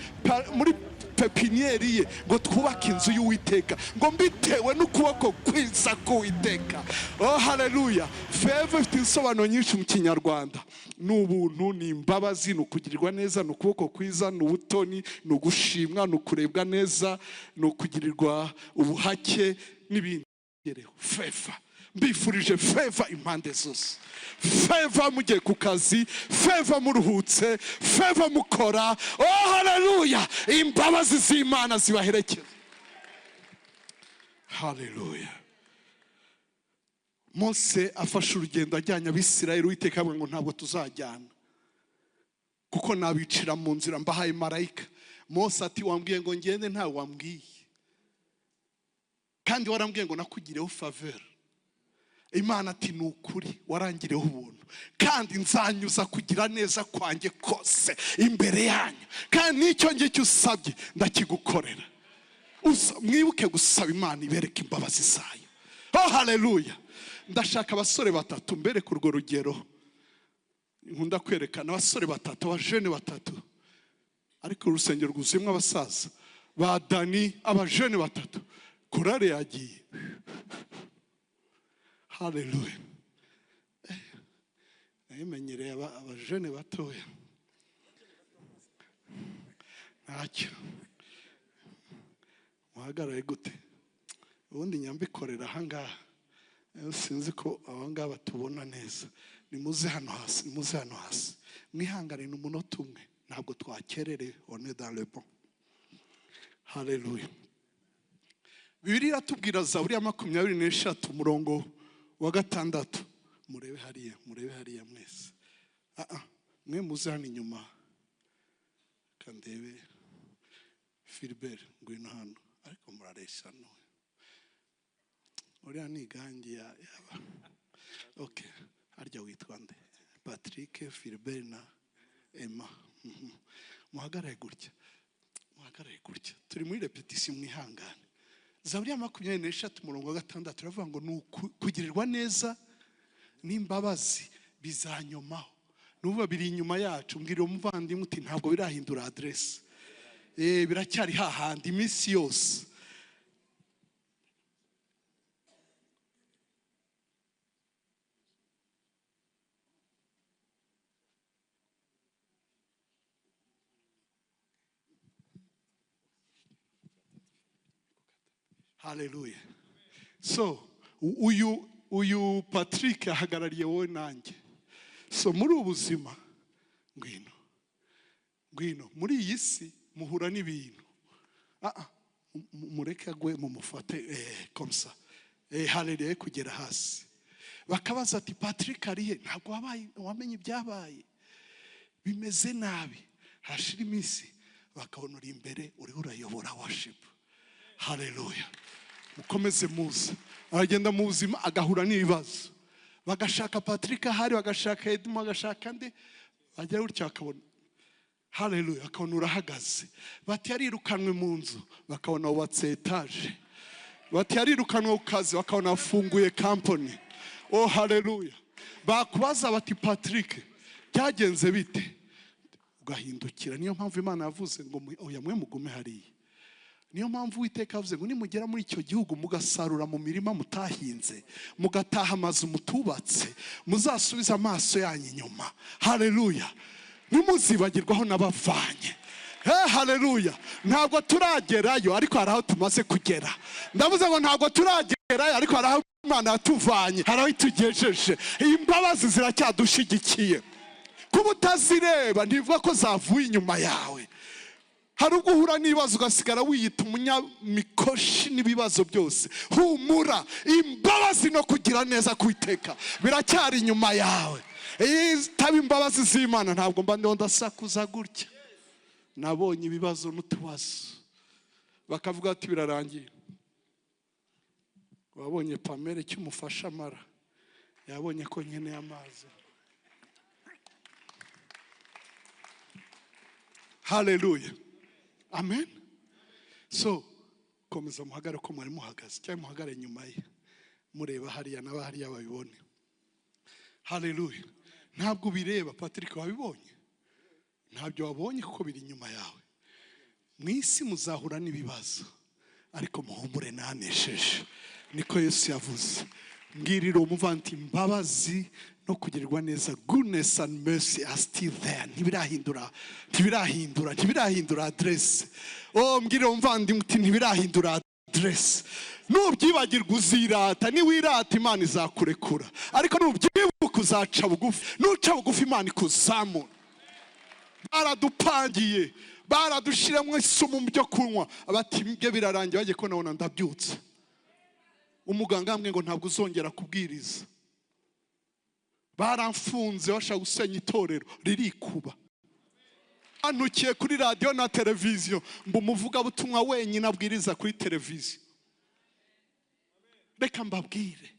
pepiniyeri ye ngo twubake inzu y'Uwiteka, ngo mbitewe n'ukuboko kwiza k'Uwiteka. Oh haleluya. Favor ifite insobanuro nyinshi mu Kinyarwanda. Ni ubuntu, ni imbabazi, ni ukugirirwa neza, ni ukuboko kwiza, ni ubutoni, ni ugushimwa, ni ukurebwa neza, ni ukugirirwa ubuhake n'ibindi. Favor, mbifurije favor impande zose. Favor mugiye ku kazi, favor muruhutse, favor mukora. Oh haleluya. Imbabazi z'Imana zibaherekeza. Haleluya. Mose afashe urugendo ajyanye Abisirayeli, Uwiteka avuga ngo ntabwo tuzajyana kuko nabicira mu nzira mbahaye marayika. Mose ati wambwiye ngo ngende, ntawe wambwiye, kandi warambwiye ngo nakugireho favor. Imana ati ni ukuri warangireho ubuntu, kandi nzanyuza kugira neza kwanjye kose imbere yanyu, kandi n'icyo ngicyo usabye ndakigukorera. Mwibuke gusaba Imana ibereke imbabazi zayo. Oh haleluya. Ndashaka abasore batatu mbere ku rwo rugero. Nkunda kwerekana abasore batatu, abajene batatu, ariko urusengero rwuzuyemo abasaza. Ba Dani, abajene batatu. Korale yagiye. Haleluya. Nayimenyereye abajene batoya. Ntacyo. Muhagarare gute? Ubundi nyambikorera ahangaha. Sinzi ko abangaba batubona neza. Nimuze hano hasi, nimuze hano hasi. Mwihangane n'umunota umwe, ntabwo twakerere. On est dans le bon. Haleluya. Bibiliya iratubwira Zaburi ya 23 umurongo wa 6. Murebe hariya mwese. Mwe muze hano inyuma. Kandebe Philbert ngwino hano, ariko muraresha no. Uriya ni gangi yaba. Okay, harya witwa nde? Patrick, Philbert na Emma. Muhagarare gutya. Turi muri repetition, mwihangane. Zaburi ya 23 umurongo wa 6 turavuga ngo kugirirwa neza n'imbabazi bizanyomaho. Nuvuga biri inyuma yacu. Mbwira umuvandimwe uti ntabwo birahindura address. Biracyari hahandi iminsi yose. Haleluya. So uyu Patrick ahagarariye wowe nanjye. So muri ubuzima ngwino muri iyi si muhura n'ibintu. Mureke agwe mumufate comme ça. Haleluya. Kugera hasi bakabaza ati Patrick arihe? Ntabwo wamenye ibyabaye, bimeze nabi. Hashira iminsi bakabona uri imbere, uriho urayobora worship. Haleluya. Mukomeze muze. Aragenda mu buzima agahura n'ibibazo, bagashaka Patrick ahari, bagashaka Edmo, bagashaka nde, bajya gutya akabona. Haleluya. Akabona urahagaze. Bati yarirukanwe mu nzu, bakabona ubatse etage. Bati yarirukanwe ku kazi, bakabona afunguye company. Oh haleluya. Bakubaza bati Patrick byagenze bite? Ugahindukira. Niyo mpamvu Imana yavuze ngo oya mwe mugume hariya. Niyo mpamvu Uwiteka avuze ngo nimugera muri icyo gihugu mugasarura mu mirima mutahinze, mugataha amazu mutubatse, muzasubiza amaso yanyu inyuma. Haleluya. Nimuzibagirwaho n'abavanye. Haleluya. Ntabwo turagerayo, ariko hari aho tumaze kugera. Ndavuze ngo ntabwo turagerayo, ariko hari aho Imana yatuvanye, hari aho itugejeje. Imbabazi ziracyadushigikiye. kuba utazireba ntibivuga ko zavuye inyuma yawe. Hari ubwo uhura n'ibibazo ugasigara wiyita umunyamikoshi n'ibibazo byose. Humura, imbabazi no kugira neza kwiteka biracyari inyuma yawe. Taba imbabazi z'Imana ntabwo mba ndiho ndasakuza gutya. Nabonye ibibazo n'utubazo bakavuga ati birarangiye. Wabonye Pamela icyo umufasha amara, yabonye ko nkeneye amazi. Hallelujah, amen. So komeza muhagare ko mwari muhagaze, cyangwa muhagare inyuma ye mureba hariya n'abahariya babibone. Hallelujah. Ntabwo bireba Patrick, wabibonye? Ntabyo wabonye kuko biri inyuma yawe. Mu isi muzahura n'ibibazo ariko muhumure nanesheje, niko Yesu yavuze. Ngirira umuvanti imbabazi no kugirirwa neza, goodness and mercy are still there. Ntibirahindura address. Mbwirira umuvandi muti ntibirahindura address. Nubyibagirwa uzirata, niwirata Imana izakurekura, ariko nubyibuka uzaca bugufi. Nuca bugufi Imana ikuzamura. Baradupangiye, baradushiramo isumu mu byo kunywa, abati ibyo birarangiye bagiye ko nabona ndabyutse. Umuganga ambwe ngo ntabwo uzongera kubwiriza. Baramfunze bashaka gusenya itorero ririkuba. Anukiye kuri radio na televiziyo mbu muvuga butumwa wenyine abwiriza kuri televiziyo. Reka mbabwire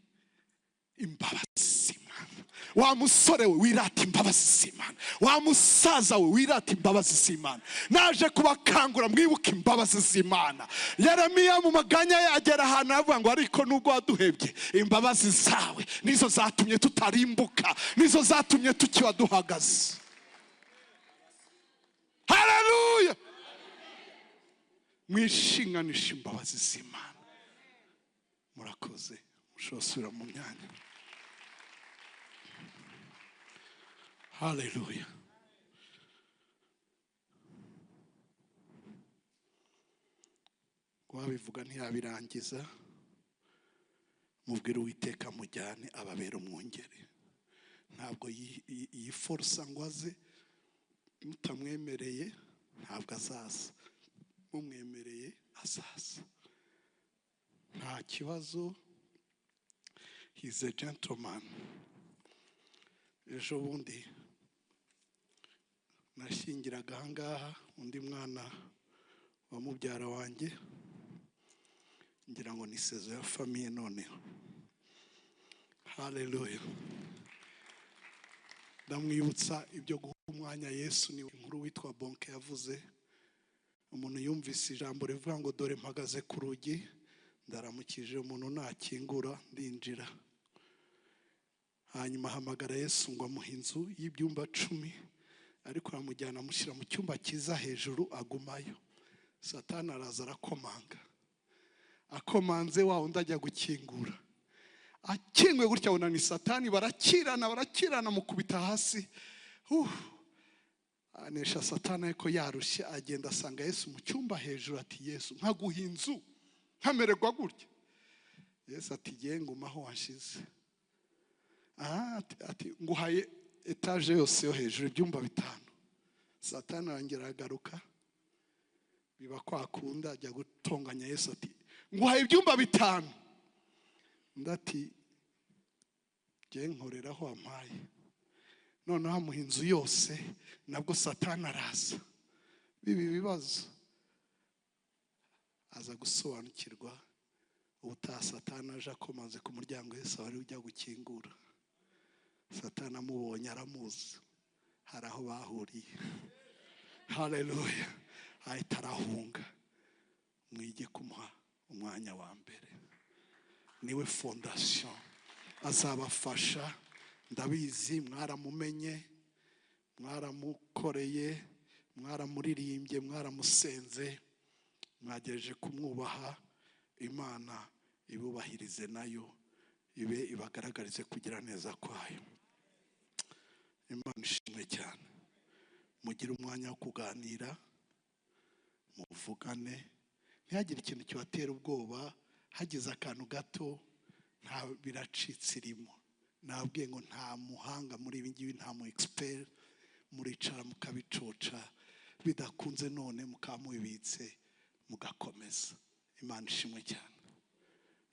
imbabazi z'Imana. Wa musore we wirata imbabazi z'Imana, wa musaza we wirata imbabazi z'Imana. Naje kubakangura mwibuke imbabazi z'Imana. Yeremiya mu maganya yagera ahantu avuga ngo ariko nubwo waduhebye, imbabazi zawe nizo zatumye tutarimbuka, nizo zatumye tukiba duhagaze. Haleluya. Mwishinganisha imbabazi z'Imana. Murakoze, mushosura mu myanya. Hallelujah. Wabivuga ntiyabirangiza. Mubwire Uwiteka mujyane ababera umwungeri. Ntabwo yiforsa ngo aze, mutamwemereye ntabwo azaza, mumwemereye azaza. Nta kibazo. He's a gentleman. Ejo bundi nashingiraga ahangaha undi mwana wa mubyara wanjye, ngira ngo ni Isezerano ya famille noneho. Hallelujah. Ndamwibutsa ibyo guha umwanya Yesu. Ni inkuru witwa Bonke yavuze. Umuntu yumvise ijambo rivuga ngo dore mpagaze ku rugi ndaramukije, umuntu nakingura ndinjira. Hanyuma hamagara Yesu ngo amuhe inzu y'ibyumba 10, ariko aramujyana amushyira mu cyumba cyiza hejuru agumayo. Satani araza arakomanga. Akomanze wa undi ajya gukingura. Akingwe gutya abona ni Satani, barakirana mukubita hasi. Anesha Satani ariko yarushye, agenda asanga Yesu mu cyumba hejuru ati Yesu nkaguha inzu nkamererwa gutya. Yesu ati giye ngumaho washize. Ati nguhaye etage yose yo hejuru ibyumba 5. Satani arongera agaruka, biba kwakunda ajya gutonganya Yesu ati nguhaye ibyumba 5. Ndati giye nkoreraho ampaye. Noneho amuha inzu yose, nabwo Satani araza. Bibi bibazo aza gusobanukirwa. Ubutaha Satani aje akomanze ku muryango, Yesu wari ujya gukingura. Satani amubonye aramuzi, hari aho bahuriye. Hallelujah. Ahita arahunga. Mwige kumuha umwanya wa mbere. Niwe fondation, azabafasha. Ndabizi mwaramumenye, mwaramukoreye, mwaramuririmbye, mwaramusenze, mwagejeje kumwubaha. Imana ibubahirize nayo ibe ibagaragarize kugira neza kwayo. Imana ishimwe cyane. Mugire umwanya wo kuganira, muvugane, ntihagire ikintu kibatera ubwoba. Hagize akantu gato nta biracitse irimo. Nabwiye ngo nta muhanga muri ibi ngibi, nta mu expert. muricara mukabicoca, bidakunze none mukamubibitse mugakomeza. Imana ishimwe cyane.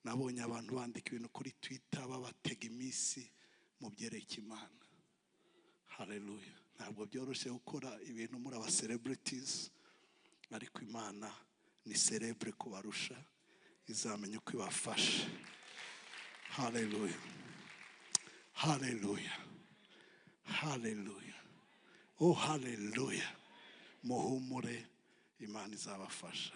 Nabonye abantu bandika ibintu kuri Twitter babatega iminsi mu byereke Imana. Haleluya. Ntabwo byoroshye gukora ibintu muri aba celebrities, ariko Imana ni celebre kubarusha, izamenye uko ibafasha. Haleluya. Haleluya. Haleluya. Oh haleluya. Muhumure, Imana izabafasha.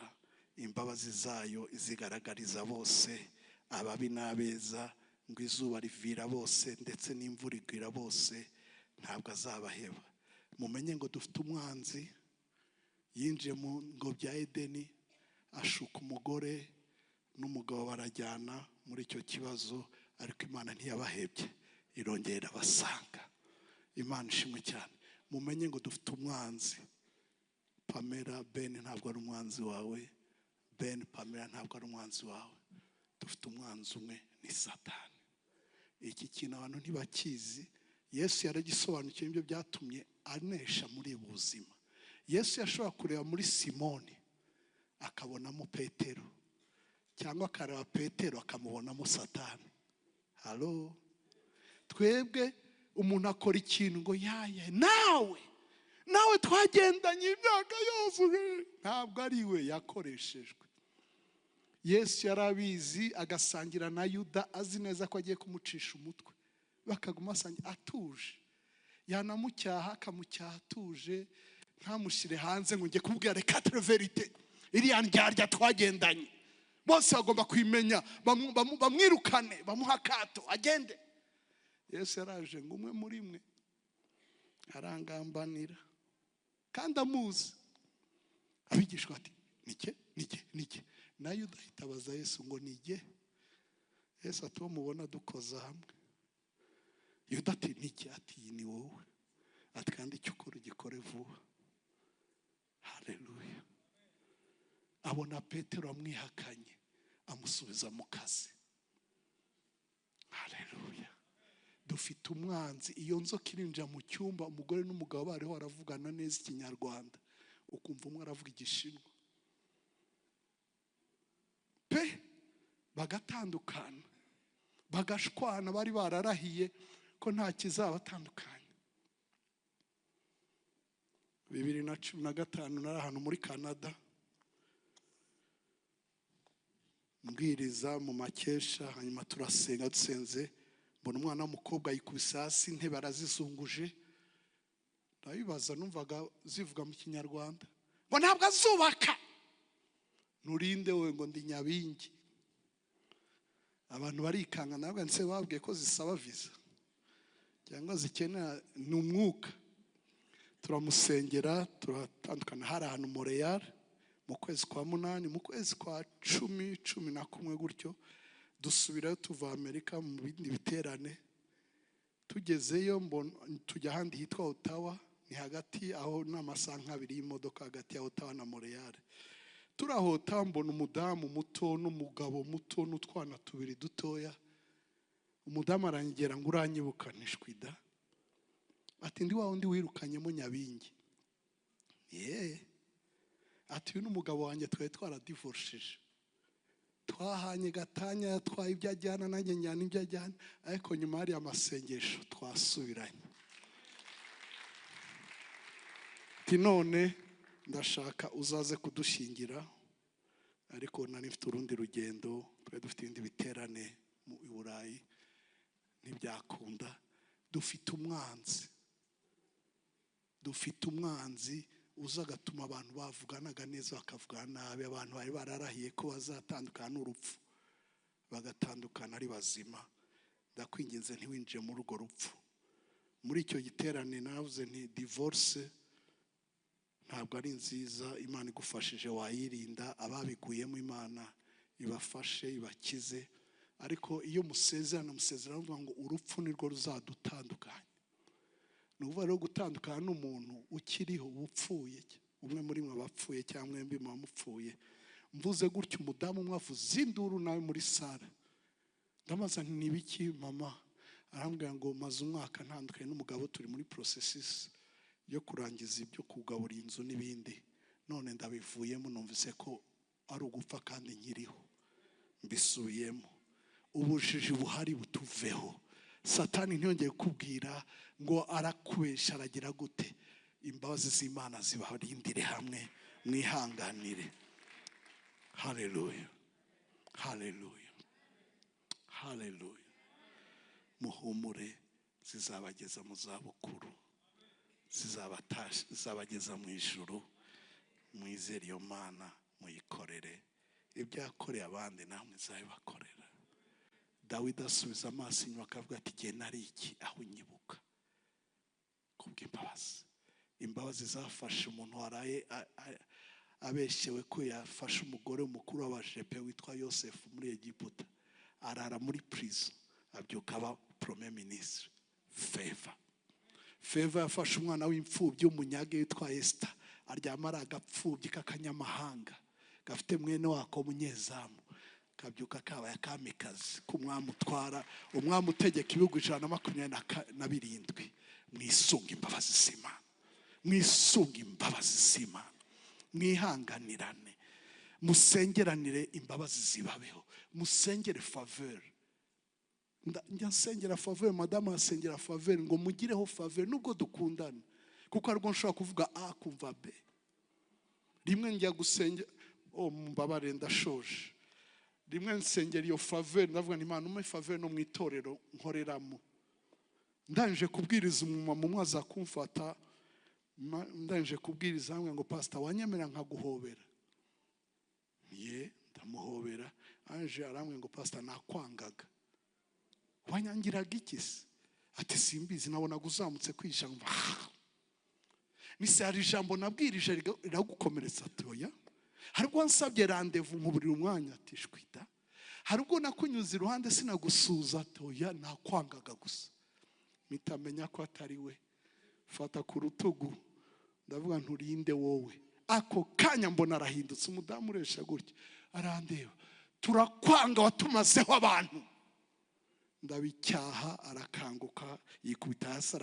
Imbabazi zayo izigaragariza bose, ababi n'abeza, ngo izuba rivira bose ndetse n'imvura igwira bose, ntabwo azabaheba. Mumenye ngo dufite umwanzi yinjiye mu ngo bya Edeni, ashuka umugore n'umugabo barajyana muri icyo kibazo, ariko Imana ntiyabahebye, irongera basanga. Imana ishimwe cyane. Mumenye ngo dufite umwanzi. Pamela, Ben ntabwo ari umwanzi wawe. Ben&Pamela ntabwo ari umwanzi wawe. Dufite umwanzi umwe, ni Satani. Iki kintu abantu ntibakizi. Yesu yaragisobanukiwe, ibyo byatumye anesha muri ubu buzima. Yesu yashobora kureba muri Simoni akabonamo Petero, cyangwa akareba Petero akamubonamo Satani. Halo. Twebwe umuntu akora ikintu ngo yaye nawe twagendanye imyaka yose, ntabwo ari we yakoreshejwe. Yesu yarabizi, agasangira na Yuda azi neza ko agiye kumucisha umutwe, bakaguma asangira atuje. Yanamucyaha akamucyaha atuje, ntamushyire hanze ngo njye kubwira reka verite, iriya ndyarya twagendanye bose bagomba kwimenya, bamwirukane, bamuha akato agende. Yesu yaraje ngo umwe muri mwe arangambanira kandi amuzi. Abigishwa ati nike. Na Yuda ahita abaza Yesu ngo nige. Yesu ati uwo mubona dukoza hamwe. Yuda ati nike? Ati ni wowe. Ati kandi icyo ukora ugikore vuba. Haleluya. Abona Petero amwihakanye, amusubiza mu kazi. Haleluya. Dufite umwanzi. Iyo nzoka irinjira mu cyumba, umugore n'umugabo bariho baravugana neza ikinyarwanda, ukumva umwe aravuga igishinwa pe, bagatandukana, bagashwana, bari bararahiye ko nta kizabatandukanya. 2015 nari ahantu muri Canada mbwiriza mu makesha, hanyuma turasenga. Dusenze mbona umwana w'umukobwa yikubise hasi, intebe arazizunguje. Ndabibaza, numvaga zivuga mu kinyarwanda ngo ntabwo azubaka. Nurinde we? Ngo ndi Nyabingi. Abantu barikanga, nabwo nse babwiye ko zisaba visa cyangwa zikenera n'umwuka. Turamusengera, turatandukana. Hari ahantu Montreal mu kwezi kwa 8, mu kwezi kwa 10, 11 gutyo dusubirayo tuva Amerika mu bindi biterane. Tugezeyo tujya ahandi hitwa Ottawa, ni hagati aho n'amasaha 2 y'imodoka hagati ya Ottawa na Montreal. Turahota mbona umudamu muto n'umugabo muto n'utwana 2 dutoya. Umudamu arangera ngo uranyibuka? Nishwida. Ati ndi wawe ndi wirukanyemo Nyabingi. Ati uyu n'umugabo wanjye twari twaradivorshije, twahanye gatanya, yatwaye ibyo ajyana nanjye njyana ibyo ajyana, ariko nyuma hari amasengesho twasubiranye. Ati none ndashaka uzaze kudushingira, ariko nari mfite urundi rugendo, twari dufite ibindi biterane mu Burayi, ntibyakunda. Dufite umwanzi uza agatuma abantu bavuganaga neza bakavugana nabi. Abantu bari bararahiye ko bazatandukana n'urupfu, bagatandukana ari bazima. Ndakwinginze ntiwinjire muri urwo rupfu. Muri icyo giterane navuze nti divorce ntabwo ari nziza. Imana igufashije wayirinda, ababiguyemo Imana ibafashe ibakize. Ariko iyo musezerana avuga ngo urupfu nirwo ruzadutandukanya. Nuvuga rero gutandukana n'umuntu ukiriho upfuye, umwe muri mwe abapfuye cyangwa mwembi mupfuye. Mvuze gutyo umudamu umwe avuze induru nawe muri sala. Ndamaza nti nibiki mama? Arambwira ngo maze umwaka ntandukanye n'umugabo, turi muri processes yo kurangiza ibyo kugaburira inzu n'ibindi, none ndabivuyemo, numvise ko ari ugupfa kandi nkiriho, mbisubiyemo. Ubujiji buhari butuveho. Satani ntiyongeye kubwira ngo arakubesha aragira gute. Imbabazi z'Imana zibarindire hamwe, mwihanganire. Haleluya, haleluya, haleluya. Muhumure, zizabageza mu zabukuru, zizabageza mu ijuru. Mwizere iyo Mana, muyikorere. Ibyo yakoreye abandi namwe zabibakorera. Dawidi asubiza amaso inyuma akavuga ati igihe nari iki aho unyibuka. Kubw'imbabazi. Imbabazi zafashe umuntu waraye abeshewe ko yafashe umugore mukuru w'abajepe witwa Yosefu muri Egiputa, arara muri prison, abyuka aba premier ministre. Favor yafashe umwana w'imfubyi w'umunyage witwa Esther, aryama ari agapfubyi k'akanyamahanga gafite mwene wako munyezamu, kabyuka kabaye akamikazi k'umwami utwara, umwami utegeka ibihugu 127. Mwisunga imbabazi z'Imana, mwisunga imbabazi z'Imana, mwihanganirane, musengeranire imbabazi zibabeho, musengere faveur. Njya nsengera faveur, madame asengera faveur, ngo mugireho faveur nubwo dukundana, kuko ariko nshobora kuvuga A kumva B. Rimwe njya gusengera, mbabare ndashoje, rimwe nsengera iyo faveur, ndavuga ni Imana umpe faveur no mu itorero nkoreramo. Ndanje kubwiriza umumama umwe aza kumfata, ndanje kubwiriza hamwe ngo pastor wanyemera nkaguhobera. Ndamuhobera, anje aramwe ngo pastor nakwangaga. Wanyangiraga iki se? Ati simbizi, nabonaga uzamutse kwishanga. Nise hari ijambo nabwirije riragukomeretsa atoya. Harubwo nsabye rendezvous nkuburira umwanya ati shwita. Harubwo nakunyuza iruhande sinagusuza atoya, nakwangaga gusa. Mitamenya ko atari we. Fata ku rutugu, ndavuga nturinde wowe. Ako kanya mbona arahindutse, umudamu uresha gutya arandeba. Turakwanga watumazeho abantu. Ndabicyaha, arakanguka yikubita hasi